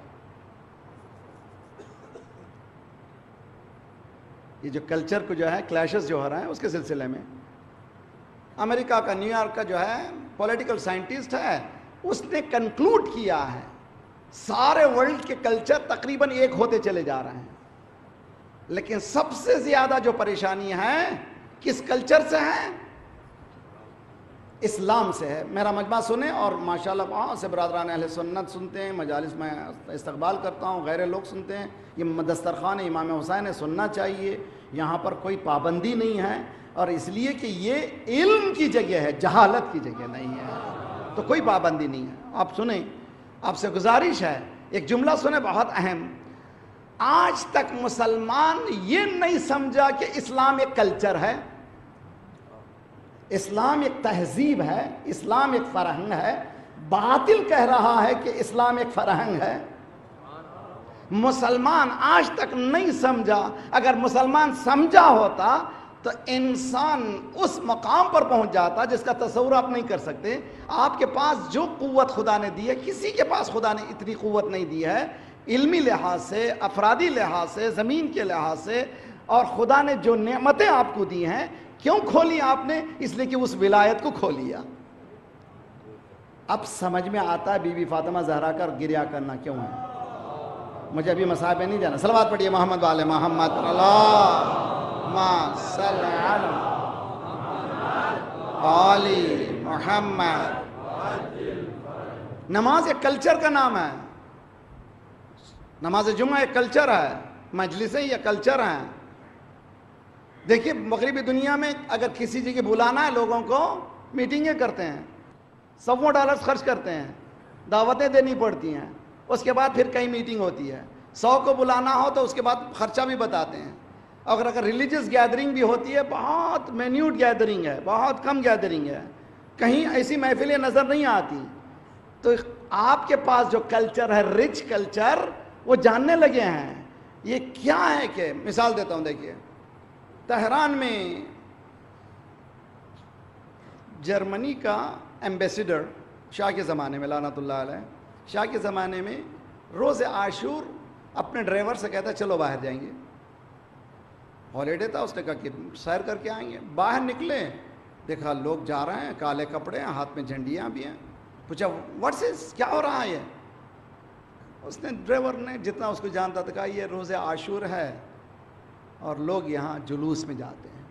یہ جو کلچر کو جو ہے کلیشز جو ہو رہے ہیں اس کے سلسلے میں، امریکہ کا نیو یارک کا جو ہے پولیٹیکل سائنٹسٹ ہے، اس نے کنکلوڈ کیا ہے سارے ورلڈ کے کلچر تقریباً ایک ہوتے چلے جا رہے ہیں، لیکن سب سے زیادہ جو پریشانی ہے کس کلچر سے ہے؟ اسلام سے ہے۔ میرا مجمع سنیں، اور ماشاءاللہ وہاں سے برادران اہل سنت سنتے ہیں، مجالس میں استقبال کرتا ہوں، غیر لوگ سنتے ہیں۔ یہ دسترخوان امام حسین ہے، سننا چاہیے، یہاں پر کوئی پابندی نہیں ہے، اور اس لیے کہ یہ علم کی جگہ ہے، جہالت کی جگہ نہیں ہے، تو کوئی پابندی نہیں ہے۔ آپ سنیں، آپ سے گزارش ہے، ایک جملہ سنیں بہت اہم۔ آج تک مسلمان یہ نہیں سمجھا کہ اسلام ایک کلچر ہے، اسلام ایک تہذیب ہے، اسلام ایک فرہنگ ہے۔ باطل کہہ رہا ہے کہ اسلام ایک فرہنگ ہے۔ مسلمان آج تک نہیں سمجھا۔ اگر مسلمان سمجھا ہوتا تو انسان اس مقام پر پہنچ جاتا جس کا تصور آپ نہیں کر سکتے۔ آپ کے پاس جو قوت خدا نے دی ہے، کسی کے پاس خدا نے اتنی قوت نہیں دی ہے، علمی لحاظ سے، افرادی لحاظ سے، زمین کے لحاظ سے، اور خدا نے جو نعمتیں آپ کو دی ہیں، کیوں کھولی آپ نے؟ اس لیے کہ اس ولایت کو کھولیا۔ اب سمجھ میں آتا ہے بی بی فاطمہ زہرا کا گریا کرنا کیوں ہے۔ مجھے ابھی مسائل پہ نہیں جانا، صلوات پڑھیے محمد والے محمد، اللہم صل علی آل محمد۔ نماز ایک کلچر کا نام ہے، نماز جمعہ ایک کلچر ہے، مجلسیں یہ کلچر ہیں۔ دیکھیے مغربی دنیا میں اگر کسی جگہ بلانا ہے لوگوں کو، میٹنگیں کرتے ہیں، سووں ڈالرز خرچ کرتے ہیں، دعوتیں دینی پڑتی ہیں، اس کے بعد پھر کئی میٹنگ ہوتی ہے۔ 100 کو بلانا ہو تو اس کے بعد خرچہ بھی بتاتے ہیں۔ اور اگر ریلیجس گیدرنگ بھی ہوتی ہے، بہت مینیوٹ گیدرنگ ہے، بہت کم گیدرنگ ہے، کہیں ایسی محفلیں نظر نہیں آتی۔ تو آپ کے پاس جو کلچر ہے، رچ کلچر، وہ جاننے لگے ہیں یہ کیا ہے۔ کہ مثال دیتا ہوں، دیکھیے تہران میں جرمنی کا ایمبیسیڈر شاہ کے زمانے میں، لعنت اللہ علیہ، شاہ کے زمانے میں روز عاشور اپنے ڈرائیور سے کہتا چلو باہر جائیں گے، ہالیڈے تھا، اس نے کہا کہ سیر کر کے آئیں گے۔ باہر نکلے، دیکھا لوگ جا رہے ہیں، کالے کپڑے ہیں، ہاتھ میں جھنڈیاں بھی ہیں۔ پوچھا واٹس از، کیا ہو رہا ہے یہ؟ اس نے ڈرائیور نے جتنا اس کو جانتا تھا کہا یہ روز عاشور ہے اور لوگ یہاں جلوس میں جاتے ہیں۔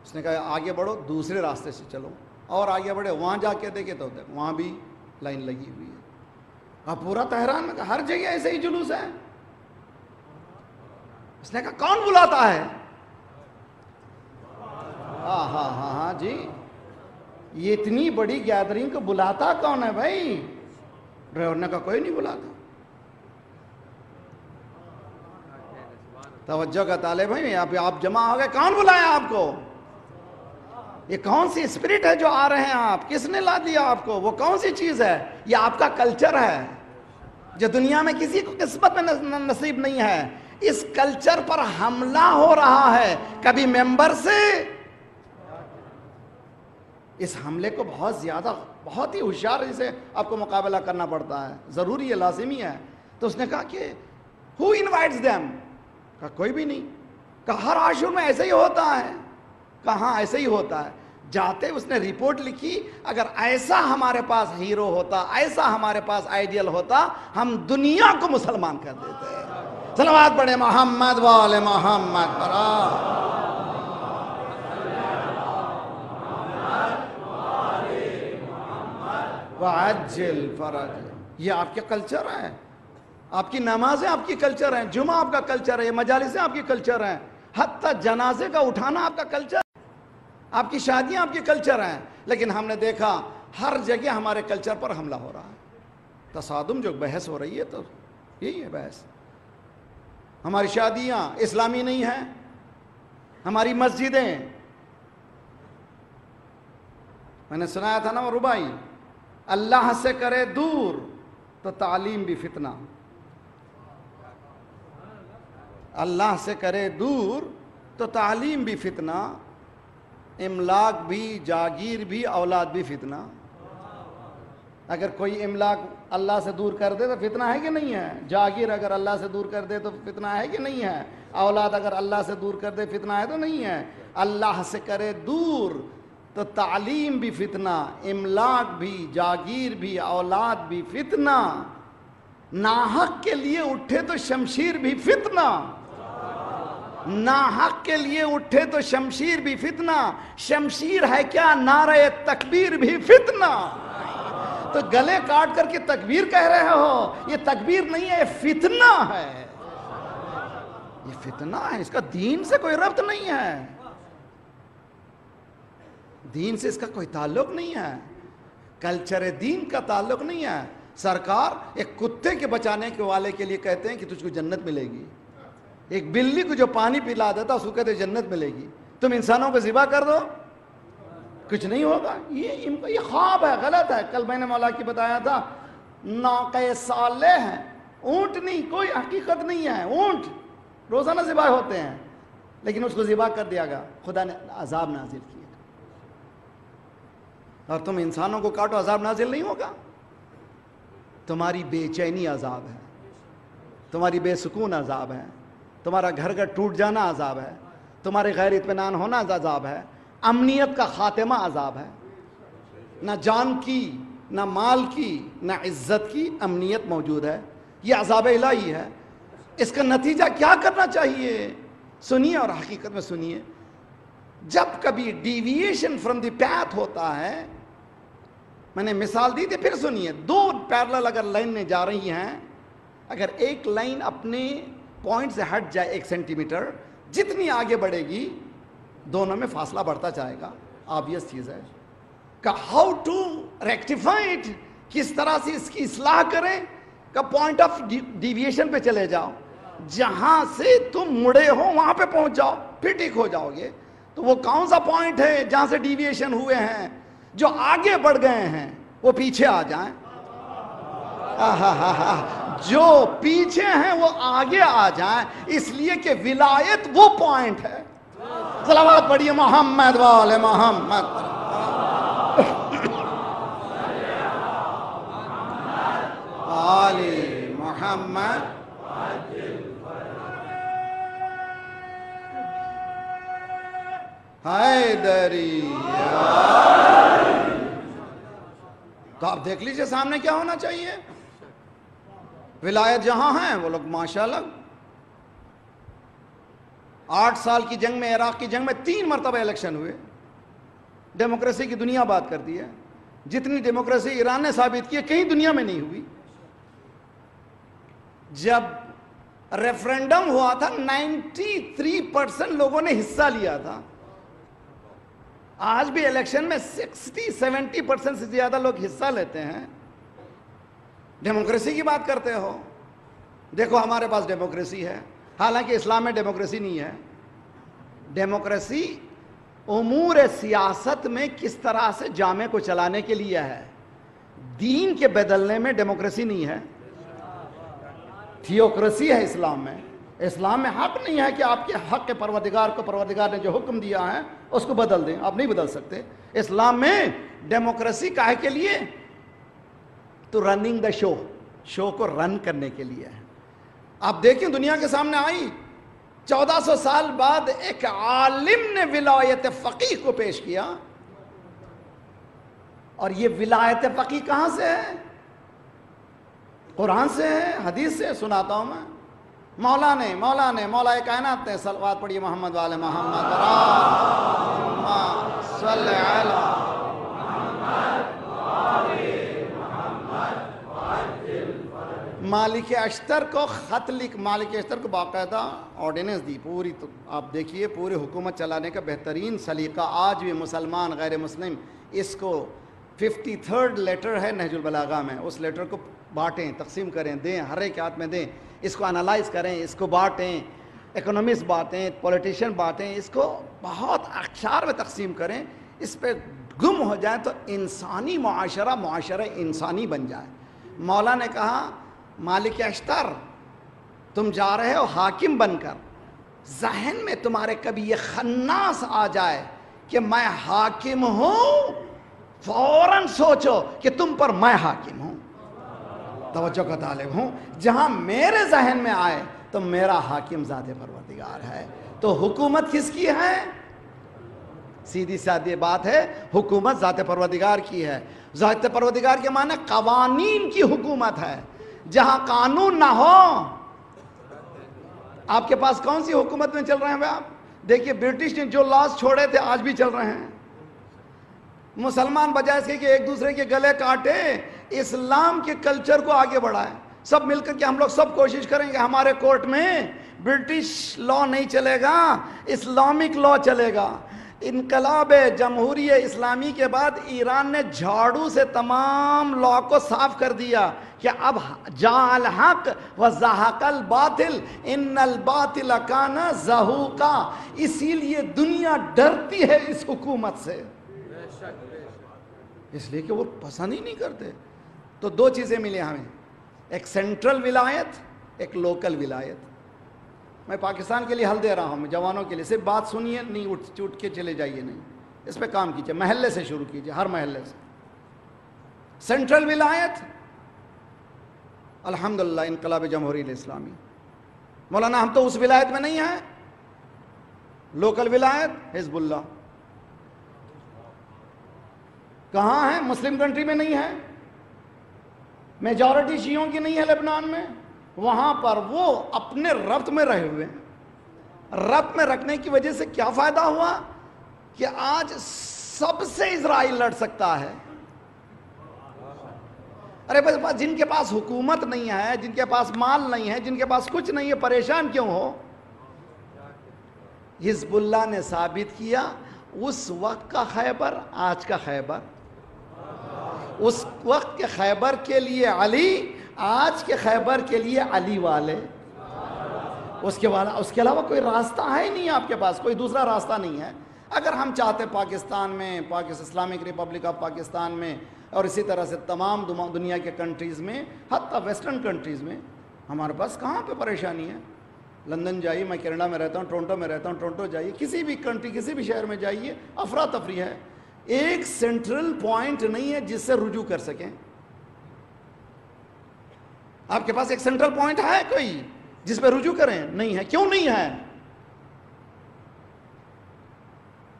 اس نے کہا آگے بڑھو، دوسرے راستے سے چلو، اور آگے بڑھے، وہاں جا کے دیکھے تو وہاں بھی لائن لگی ہوئی ہے۔ پورا تہران میں ہر جگہ ایسے ہی جلوس ہے۔ اس نے کہا کون بلاتا ہے؟ ہاں ہاں ہاں ہاں جی، یہ اتنی بڑی گیدرنگ کو بلاتا کون ہے بھائی؟ ڈرائیور نے کہا کوئی نہیں بلاتا۔ توجہ کا طالب ہے، یہاں پہ آپ جمع ہو گئے، کون بلایا آپ کو؟ یہ کون سی اسپرٹ ہے جو آ رہے ہیں آپ؟ کس نے لا دیا آپ کو؟ وہ کون سی چیز ہے؟ یہ آپ کا کلچر ہے جو دنیا میں کسی کو قسمت میں نصیب نہیں ہے۔ اس کلچر پر حملہ ہو رہا ہے، کبھی ممبر سے۔ اس حملے کو بہت زیادہ، بہت ہی ہوشیاری سے آپ کو مقابلہ کرنا پڑتا ہے، ضروری ہے، لازمی ہے۔ تو اس نے کہا کہ who invites them؟ کہا کوئی بھی نہیں۔ کہا ہر عاشور میں ایسے ہی ہوتا ہے؟ کہا ہاں ایسے ہی ہوتا ہے۔ جاتے اس نے رپورٹ لکھی، اگر ایسا ہمارے پاس ہیرو ہوتا، ایسا ہمارے پاس آئیڈیل ہوتا، ہم دنیا کو مسلمان کر دیتے۔ صلوات پڑھے محمد وآل محمد پر۔ وعجل فرج، یہ آپ کے کلچر ہے۔ آپ کی نمازیں آپ کی کلچر ہیں، جمعہ آپ کا کلچر ہے، یہ مجالسیں آپ کی کلچر ہیں، حتیٰ جنازے کا اٹھانا آپ کا کلچر، آپ کی شادیاں آپ کی کلچر ہیں. لیکن ہم نے دیکھا ہر جگہ ہمارے کلچر پر حملہ ہو رہا ہے. تصادم جو بحث ہو رہی ہے تو یہی ہے بحث. ہماری شادیاں اسلامی نہیں ہیں، ہماری مسجدیں، میں نے سنایا تھا نا وہ ربائی، اللہ سے کرے دور تو تعلیم بھی فتنہ، اللہ سے کرے دور تو تعلیم بھی فتنہ، املاک بھی، جاگیر بھی، اولاد بھی فتنہ. اگر کوئی املاک اللہ سے دور کر دے تو فتنہ ہے کہ نہیں ہے؟ جاگیر اگر اللہ سے دور کر دے تو فتنہ ہے کہ نہیں ہے؟ اولاد اگر اللہ سے دور کر دے فتنہ ہے تو نہیں ہے؟ اللہ سے کرے دور تو تعلیم بھی فتنہ، املاک بھی، جاگیر بھی، اولاد بھی فتنہ. ناحق کے لیے اٹھے تو شمشیر بھی فتنہ، ناحق کے لیے اٹھے تو شمشیر بھی فتنہ. شمشیر ہے کیا؟ نعرہ تکبیر بھی فتنہ. تو گلے کاٹ کر کے تکبیر کہہ رہے ہو، یہ تکبیر نہیں ہے، یہ فتنہ ہے. یہ فتنہ ہے، اس کا دین سے کوئی ربط نہیں ہے، دین سے اس کا کوئی تعلق نہیں ہے، کلچر دین کا تعلق نہیں ہے. سرکار ایک کتے کے بچانے کے والے کے لیے کہتے ہیں کہ تجھ کو جنت ملے گی. ایک بلی کو جو پانی پلا دیتا اس کو کہتے ہیں جنت ملے گی. تم انسانوں کو ذبح کر دو کچھ نہیں ہوگا. یہ خواب ہے، غلط ہے. کل میں نے مولا کی بتایا تھا، ناقہ صالح ہے، اونٹ نہیں، کوئی حقیقت نہیں ہے. اونٹ روزانہ ذبح ہوتے ہیں، لیکن اس کو ذبح کر دیا گیا، خدا نے عذاب نازل کیا. اور تم انسانوں کو کاٹو، عذاب نازل نہیں ہوگا؟ تمہاری بے چینی عذاب ہے، تمہاری بے سکون عذاب ہے، تمہارا گھر کا ٹوٹ جانا عذاب ہے، تمہارے غیر اطمینان ہونا عذاب ہے، امنیت کا خاتمہ عذاب ہے. نہ جان کی، نہ مال کی، نہ عزت کی امنیت موجود ہے. یہ عذاب الہی ہے. اس کا نتیجہ کیا کرنا چاہیے؟ سنیے اور حقیقت میں سنیے. جب کبھی ڈیویشن فرام دی پیتھ ہوتا ہے، میں نے مثال دی تھی، پھر سنیے. دو پیرلل اگر لائن میں جا رہی ہیں، اگر ایک لائن اپنے پوائنٹ سے ہٹ جائے 1 سینٹی میٹر، جتنی آگے بڑھے گی دونوں میں فاصلہ بڑھتا جائے گا. آبویس چیز ہے کہ ہاؤ ٹو ریکٹیفائی اٹ، کس طرح سے اس کی اصلاح کریں. کہ پوائنٹ آف ڈیویشن پہ چلے جاؤ، جہاں سے تم مڑے ہو وہاں پہ پہنچ جاؤ، پھر ٹھیک ہو جاؤ گے. تو وہ کون سا پوائنٹ ہے جہاں سے ڈیویشن ہوئے ہیں؟ جو آگے بڑھ گئے ہیں وہ پیچھے آ جائیں. جو پیچھے ہیں وہ آگے آ جائیں، اس لیے کہ ولایت وہ پوائنٹ ہے. صلوات پڑھیے محمد والے محمد. آل محمد. حیدری. تو آپ دیکھ لیجئے سامنے کیا ہونا چاہیے. ولایت جہاں ہیں وہ لوگ ماشاءاللہ 8 سال کی جنگ میں، عراق کی جنگ میں 3 مرتبہ الیکشن ہوئے. ڈیموکریسی کی دنیا بات کرتی ہے. جتنی ڈیموکریسی ایران نے ثابت کی ہے کہیں دنیا میں نہیں ہوئی. جب ریفرینڈم ہوا تھا 93% لوگوں نے حصہ لیا تھا. آج بھی الیکشن میں 60-70% سے زیادہ لوگ حصہ لیتے ہیں. ڈیموکریسی کی بات کرتے ہو. دیکھو ہمارے پاس ڈیموکریسی ہے، حالانکہ اسلام میں ڈیموکریسی نہیں ہے. ڈیموکریسی امور سیاست میں کس طرح سے جامع کو چلانے کے لیے ہے، دین کے بدلنے میں ڈیموکریسی نہیں ہے. تھیوکریسی ہے اسلام میں. اسلام میں حق نہیں ہے کہ آپ کے حق کے پروردگار کو پروردگار نے جو حکم دیا ہے اس کو بدل دیں. آپ نہیں بدل سکتے. اسلام میں ڈیموکریسی کاہے کے لیے؟ تو رننگ دا شو کو رن کرنے کے لیے ہے. آپ دیکھیں دنیا کے سامنے آئی 1400 سال بعد ایک عالم نے ولایت فقیہ کو پیش کیا. اور یہ ولایت فقیہ کہاں سے ہے؟ قرآن سے ہے، حدیث سے. سناتا ہوں میں. مولا کائنات نے صلوات پڑھی محمد والے محمد. صلی علی مالک اشتر کو خط مالک اشتر کو باقاعدہ آرڈیننس دی پوری. تو آپ دیکھیے پوری حکومت چلانے کا بہترین سلیقہ آج بھی مسلمان غیر مسلم اس کو 53rd لیٹر ہے نہج البلاغہ میں, اس لیٹر کو بانٹیں, تقسیم کریں, دیں, ہر ایک ہاتھ میں دیں, اس کو انالائز کریں, اس کو بانٹیں, اکنومسٹ بانٹیں, پولیٹیشین بانٹیں, اس کو بہت اقشار میں تقسیم کریں, اس پہ گم ہو جائیں تو انسانی معاشرہ انسانی بن جائے. مولا نے کہا مالک اشتر تم جا رہے ہو حاکم بن کر, ذہن میں تمہارے کبھی یہ خناس آ جائے کہ میں حاکم ہوں, فوراً سوچو کہ تم پر میں حاکم ہوں, توجہ کا طالب ہوں. جہاں میرے ذہن میں آئے تو میرا حاکم ذات پروردگار ہے. تو حکومت کس کی ہے؟ سیدھی سادھی بات ہے, حکومت ذات پروردگار کی ہے. ذات پروردگار کے معنی قوانین کی حکومت ہے. جہاں قانون نہ ہو, آپ کے پاس کون سی حکومت میں چل رہے ہیں آپ دیکھیے, برٹش نے جو لاز چھوڑے تھے آج بھی چل رہے ہیں. مسلمان بجائے اس کے کہ ایک دوسرے کے گلے کاٹے, اسلام کے کلچر کو آگے بڑھائے. سب مل کر کے ہم لوگ سب کوشش کریں کہ ہمارے کورٹ میں برٹش لا نہیں چلے گا, اسلامک لا چلے گا. انقلاب جمہوری اسلامی کے بعد ایران نے جھاڑو سے تمام لا کو صاف کر دیا کہ اب جاء الحق وزہق الباطل ان الباطل کان زہوقا. اسی لیے دنیا ڈرتی ہے اس حکومت سے, اس لیے کہ وہ پسند ہی نہیں کرتے. تو دو چیزیں ملی ہمیں, ایک سینٹرل ولایت, ایک لوکل ولایت. میں پاکستان کے لیے حل دے رہا ہوں, میں جوانوں کے لیے, صرف بات سنیے, نہیں اٹھ کے چلے جائیے, نہیں, اس پہ کام کیجیے, محلے سے شروع کیجیے, ہر محلے سے. سینٹرل ولایت الحمدللہ انقلاب جمہوری اسلامی. مولانا ہم تو اس ولایت میں نہیں ہیں. لوکل ولایت حزب اللہ کہاں ہے؟ مسلم کنٹری میں نہیں ہے, میجورٹی شیعوں کی نہیں ہے لبنان میں. وہاں پر وہ اپنے ربط میں رہے ہوئے ہیں. ربط میں رکھنے کی وجہ سے کیا فائدہ ہوا کہ آج سب سے اسرائیل لڑ سکتا ہے. ارے بس جن کے پاس حکومت نہیں ہے, جن کے پاس مال نہیں ہے, جن کے پاس کچھ نہیں ہے, پریشان کیوں ہو؟ حزب اللہ نے ثابت کیا اس وقت کا خیبر آج کا خیبر, اس وقت کے خیبر کے لیے علی, آج کے خیبر کے لیے علی والے. اس کے علاوہ کوئی راستہ ہے ہی نہیں آپ کے پاس, کوئی دوسرا راستہ نہیں ہے. اگر ہم چاہتے پاکستان میں, اسلامک ریپبلک آف پاکستان میں, اور اسی طرح سے تمام دنیا کے کنٹریز میں, حتیٰ ویسٹرن کنٹریز میں, ہمارے پاس کہاں پہ پریشانی ہے. لندن جائیے, میں کینیڈا میں رہتا ہوں, ٹورنٹو میں رہتا ہوں, ٹورنٹو جائیے, کسی بھی کنٹری, کسی بھی شہر میں جائیے, افراتفری ہے. ایک سینٹرل پوائنٹ نہیں ہے جس سے رجوع کر سکیں. آپ کے پاس ایک سینٹرل پوائنٹ ہے کوئی جس پہ رجوع کریں؟ نہیں ہے. کیوں نہیں ہے؟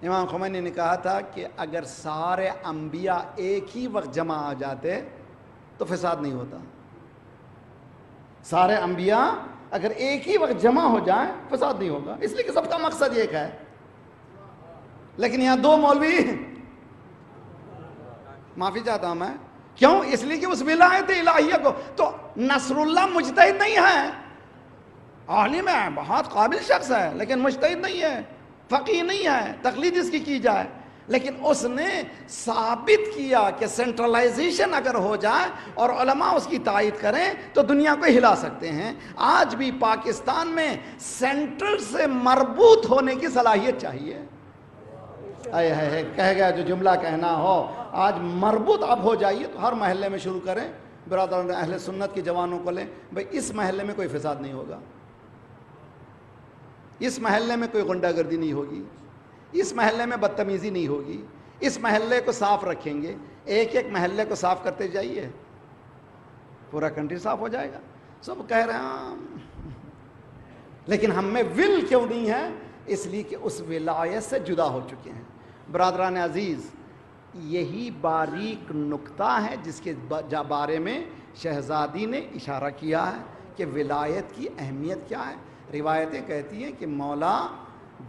امام خمینی نے کہا تھا کہ اگر سارے انبیاء ایک ہی وقت جمع آ جاتے تو فساد نہیں ہوتا. سارے انبیاء اگر ایک ہی وقت جمع ہو جائیں فساد نہیں ہوگا, اس لیے کہ سب کا مقصد ایک ہے. لیکن یہاں دو مولوی, معافی چاہتا ہوں میں, کیوں؟ اس لیے کہ اس ولایت الہیہ کو, تو نصر اللہ مجتہد نہیں ہے, عالم ہے, بہت قابل شخص ہے, لیکن مجتہد نہیں ہے, فقیہ نہیں ہے, تقلید اس کی جائے. لیکن اس نے ثابت کیا کہ سینٹرلائزیشن اگر ہو جائے اور علماء اس کی تائید کریں تو دنیا کو ہلا سکتے ہیں. آج بھی پاکستان میں سینٹرل سے مربوط ہونے کی صلاحیت چاہیے. کہہ گیا جو جملہ کہنا ہو, آج مربوط اب ہو جائیے. تو ہر محلے میں شروع کریں, برادران اہل سنت کے جوانوں کو لیں, بھئی اس محلے میں کوئی فساد نہیں ہوگا, اس محلے میں کوئی غنڈہ گردی نہیں ہوگی, اس محلے میں بدتمیزی نہیں ہوگی, اس محلے کو صاف رکھیں گے. ایک ایک محلے کو صاف کرتے جائیے, پورا کنٹری صاف ہو جائے گا. سب کہہ رہے ہیں لیکن ہم میں ول کیوں نہیں ہے؟ اس لیے کہ اس ولایت سے جدا ہو چکے ہیں. برادران عزیز, یہی باریک نکتہ ہے جس کے بارے میں شہزادی نے اشارہ کیا ہے کہ ولایت کی اہمیت کیا ہے. روایتیں کہتی ہیں کہ مولا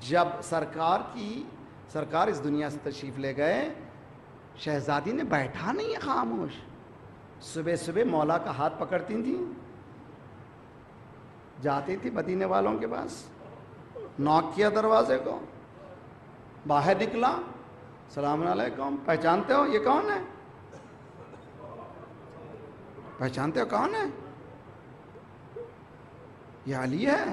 جب سرکار اس دنیا سے تشریف لے گئے, شہزادی نے بیٹھا نہیں ہے خاموش, صبح صبح مولا کا ہاتھ پکڑتی تھیں, جاتی تھی مدینے والوں کے پاس، نوک کیا دروازے کو، باہر نکلا، السلام علیکم، پہچانتے ہو یہ کون ہے؟ پہچانتے ہو کون ہے؟ یہ علی ہے،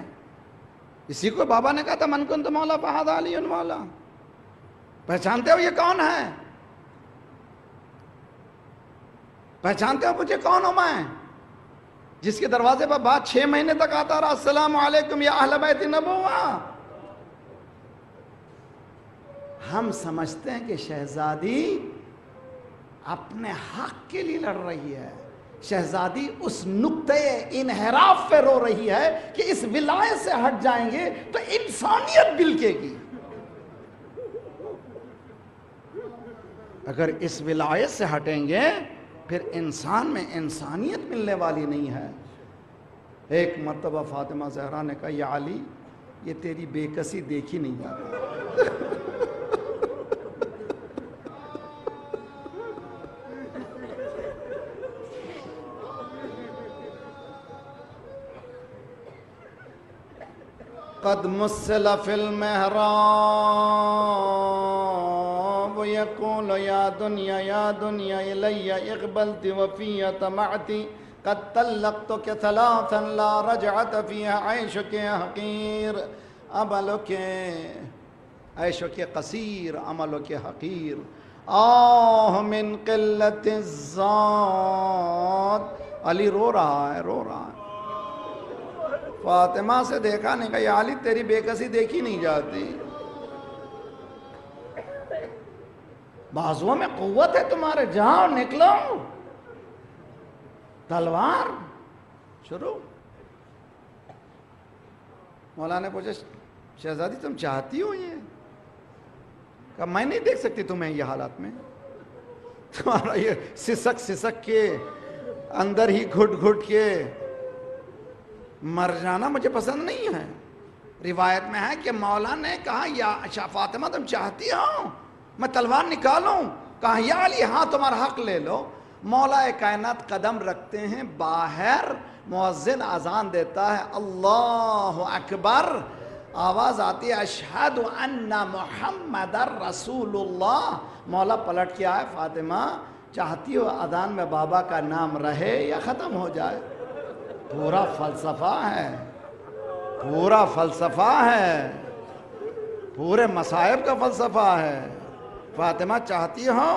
اسی کو بابا نے کہا تھا من کنت مولا فہذا علی مولا۔ پہچانتے ہو یہ کون ہے؟ پہچانتے ہو مجھے کون ہوں میں؟ جس کے دروازے پر بات 6 مہینے تک آتا رہا، السلام علیکم یا اہل بیت نبوہ۔ ہم سمجھتے ہیں کہ شہزادی اپنے حق کے لیے لڑ رہی ہے، شہزادی اس نقطۂ انحراف پہ رو رہی ہے کہ اس ولایت سے ہٹ جائیں گے تو انسانیت بلکے گی، اگر اس ولایت سے ہٹیں گے پھر انسان میں انسانیت ملنے والی نہیں ہے۔ ایک مرتبہ فاطمہ زہرا نے کہا یا علی یہ تیری بے کسی دیکھی نہیں جاتی۔ قد مسل فی المحراب یقول یا دنیا الی اقبلت وفی طمعتی قد طلقتک ثلاثا لا رجعت فیها عیشک حقیر عملک عیشک قصیر عملک حقیر آہ من قلت الزاد۔ علی رو رہا ہے، رو رہا ہے۔ فاطمہ سے دیکھا نہیں کہ یا علی تیری بے کسی دیکھی نہیں جاتی، بازوؤں میں قوت ہے تمہارے، جاؤ نکلو، تلوار شروع۔ مولا نے پوچھا شہزادی تم چاہتی ہو یہ؟ کہا میں نہیں دیکھ سکتی تمہیں یہ حالات میں، تمہارا یہ سسک سسک کے اندر ہی گھٹ گھٹ کے مر جانا مجھے پسند نہیں ہے۔ روایت میں ہے کہ مولا نے کہا یا فاطمہ تم چاہتی ہو میں تلوار نکالوں؟ کہا یا علی ہاں تمہارا حق لے لو۔ مولا کائنات قدم رکھتے ہیں باہر، مؤذن اذان دیتا ہے اللہ اکبر، آواز آتی ہے اشہد ان محمد رسول اللہ۔ مولا پلٹ کے آئے فاطمہ چاہتی ہو اذان میں بابا کا نام رہے یا ختم ہو جائے؟ پورا فلسفہ ہے، پورا فلسفہ ہے، پورے مصائب کا فلسفہ ہے۔ فاطمہ چاہتی ہو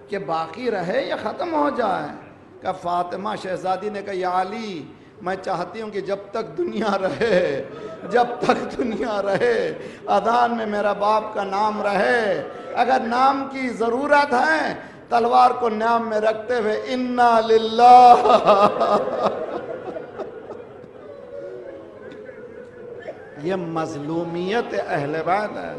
کہ باقی رہے یا ختم ہو جائے؟ کہ فاطمہ شہزادی نے کہا یا علی میں چاہتی ہوں کہ جب تک دنیا رہے، جب تک دنیا رہے اذان میں میرا باپ کا نام رہے، اگر نام کی ضرورت ہے تلوار کو نام میں رکھتے ہوئے انا للہ۔ یہ مظلومیت اہل بیت ہے،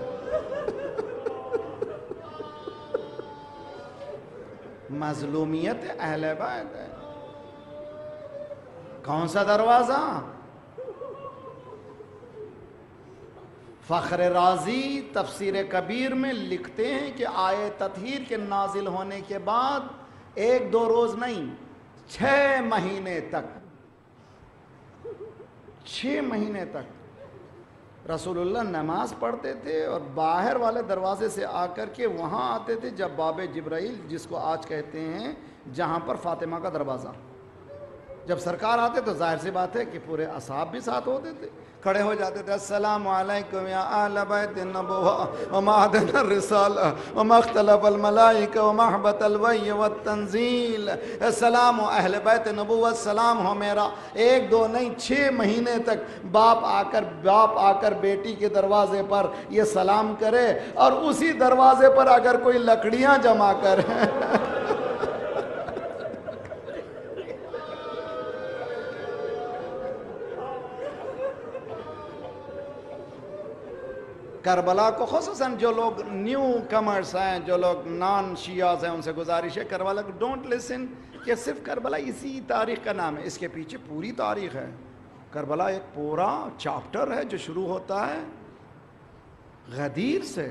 مظلومیت اہل بیت ہے۔ کون سا دروازہ؟ فخر رازی تفسیر کبیر میں لکھتے ہیں کہ آیے تطہیر کے نازل ہونے کے بعد 1-2 روز نہیں 6 مہینے تک، 6 مہینے تک رسول اللہ نماز پڑھتے تھے اور باہر والے دروازے سے آ کر کے وہاں آتے تھے جب باب جبرائیل جس کو آج کہتے ہیں جہاں پر فاطمہ کا دروازہ، جب سرکار آتے تو ظاہر سی بات ہے کہ پورے اصحاب بھی ساتھ ہوتے تھے، کھڑے ہو جاتے تھے السلام علیکم یا اہل بیت النبوہ ومعدن الرسالہ وما اختلف الملائکہ ومحبت الوحی والتنزیل۔ السلام اہل بیت نبوت، سلام ہو میرا۔ 1-2 نہیں 6 مہینے تک باپ آ کر بیٹی کے دروازے پر یہ سلام کرے، اور اسی دروازے پر اگر کوئی لکڑیاں جمع کرے کربلا کو خصوصاً جو لوگ نیو کمرز ہیں، جو لوگ نان شیعاز ہیں، ان سے گزارش ہے کربلا کو ڈونٹ لسن کہ صرف کربلا اسی تاریخ کا نام ہے، اس کے پیچھے پوری تاریخ ہے۔ کربلا ایک پورا چاپٹر ہے جو شروع ہوتا ہے غدیر سے۔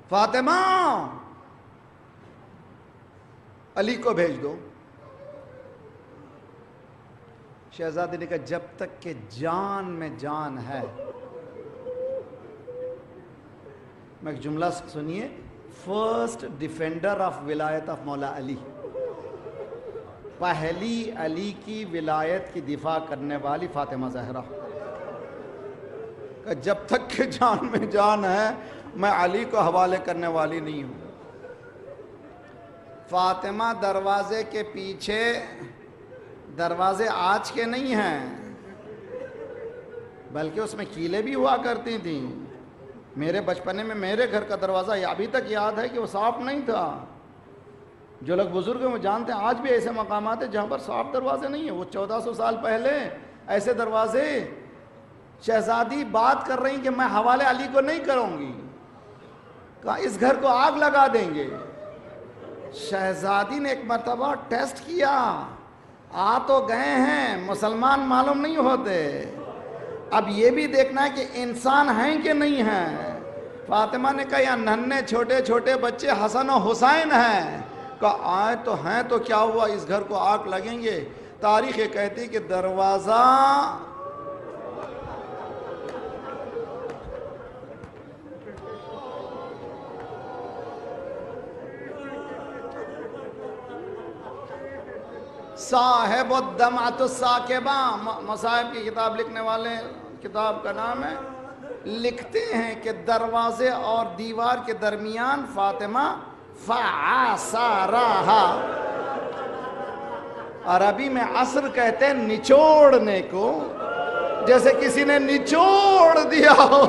فاطمہ علی کو بھیج دو، شہزادی نے کہا جب تک کہ جان میں جان ہے. میں ایک جملہ سنیے. فرسٹ ڈیفینڈر آف ولایت آف مولا علی, پہلی علی کی ولایت کی دفاع کرنے والی فاطمہ زہرا. کہ جب تک کہ جان میں جان ہے میں علی کو حوالے کرنے والی نہیں ہوں. فاطمہ دروازے کے پیچھے, دروازے آج کے نہیں ہیں بلکہ اس میں کیلیں بھی ہوا کرتی تھیں. میرے بچپنے میں میرے گھر کا دروازہ ابھی تک یاد ہے کہ وہ صاف نہیں تھا. جو لوگ بزرگ ہیں وہ جانتے ہیں آج بھی ایسے مقامات ہیں جہاں پر صاف دروازے نہیں ہیں. وہ 1400 سال پہلے ایسے دروازے. شہزادی بات کر رہی کہ میں حوالے علی کو نہیں کروں گی, کہا اس گھر کو آگ لگا دیں گے. شہزادی نے ایک مرتبہ ٹیسٹ کیا, آ تو گئے ہیں مسلمان معلوم نہیں ہوتے, اب یہ بھی دیکھنا ہے کہ انسان ہیں کہ نہیں ہیں. فاطمہ نے کہا یا ننھے چھوٹے چھوٹے بچے حسن و حسین ہیں. کہا آئے تو ہیں تو کیا ہوا, اس گھر کو آگ لگیں گے. تاریخ یہ کہتی کہ دروازہ صاحب الدمعۃ الثاقبہ, مصائب کی کتاب لکھنے والے, کتاب کا نام ہے, لکھتے ہیں کہ دروازے اور دیوار کے درمیان فاطمہ فعصرہا, عربی میں عصر کہتے ہیں نچوڑنے کو, جیسے کسی نے نچوڑ دیا ہو.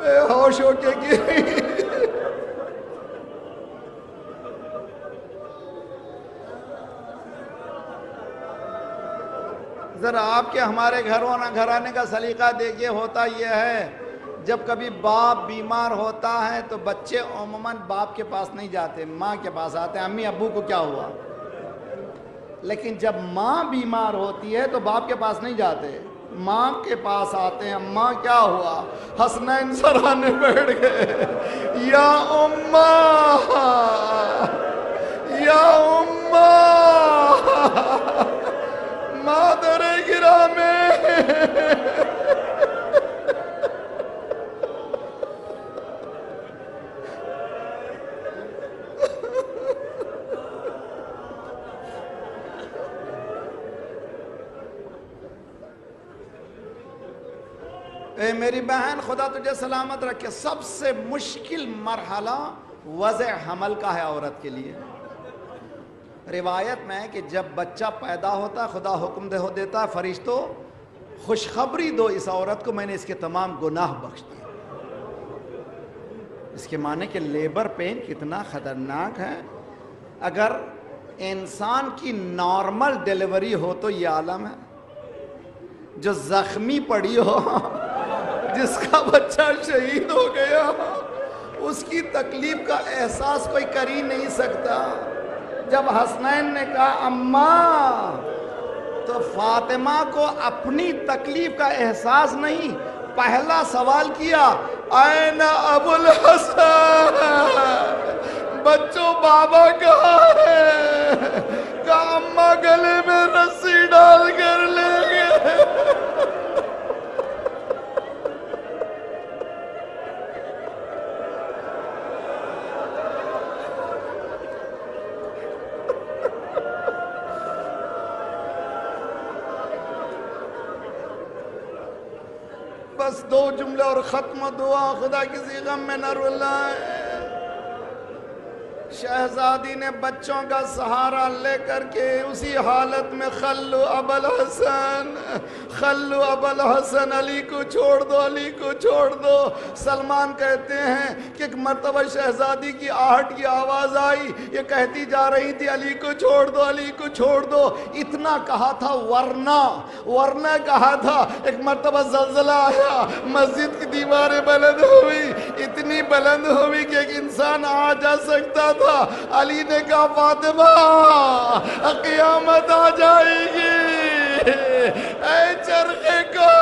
بے ہوش ہو کے گری. ذرا آپ کے ہمارے گھرانے کا سلیقہ دیکھیے. ہوتا یہ ہے جب کبھی باپ بیمار ہوتا ہے تو بچے عموماً باپ کے پاس نہیں جاتے, ماں کے پاس آتے ہیں, امی ابو کو کیا ہوا. لیکن جب ماں بیمار ہوتی ہے تو باپ کے پاس نہیں جاتے, ماں کے پاس آتے ہیں. ماں کیا ہوا, حسنین سرانے بیٹھ گئے. یا اماں یا اماں مادر گرامی. اے میری بہن خدا تجھے سلامت رکھے. سب سے مشکل مرحلہ وضع حمل کا ہے عورت کے لیے. روایت میں ہے کہ جب بچہ پیدا ہوتا ہے خدا حکم دیتا ہے فرشتوں خوشخبری دو اس عورت کو, میں نے اس کے تمام گناہ بخش دیے. اس کے معنی کہ لیبر پین کتنا خطرناک ہے. اگر انسان کی نارمل ڈیلیوری ہو تو یہ عالم ہے, جو زخمی پڑی ہو, جس کا بچہ شہید ہو گیا, اس کی تکلیف کا احساس کوئی کر ہی نہیں سکتا. جب حسنین نے کہا اماں, تو فاطمہ کو اپنی تکلیف کا احساس نہیں, پہلا سوال کیا این ابو الحسن, بچوں بابا کہاں ہے. کہا اماں گلے میں رسی ڈال کر لے گئے. بس 2 جملے اور ختم دعا, خدا کسی غم میں نہ رلائے. شہزادی نے بچوں کا سہارا لے کر کے اسی حالت میں خلو ابو الحسن, خلو ابو الحسن, علی کو چھوڑ دو, علی کو چھوڑ دو. سلمان کہتے ہیں کہ ایک مرتبہ شہزادی کی آہٹ کی آواز آئی, یہ کہتی جا رہی تھی علی کو چھوڑ دو, علی کو چھوڑ دو. اتنا کہا تھا ورنہ کہا تھا. ایک مرتبہ زلزلہ آیا, مسجد کی دیواریں بلند ہوئی, اتنی بلند ہوئی کہ ایک انسان آ جا سکتا تھا. علی نے کہا فاطمہ قیامت آ جائے گی. اے چرخے کو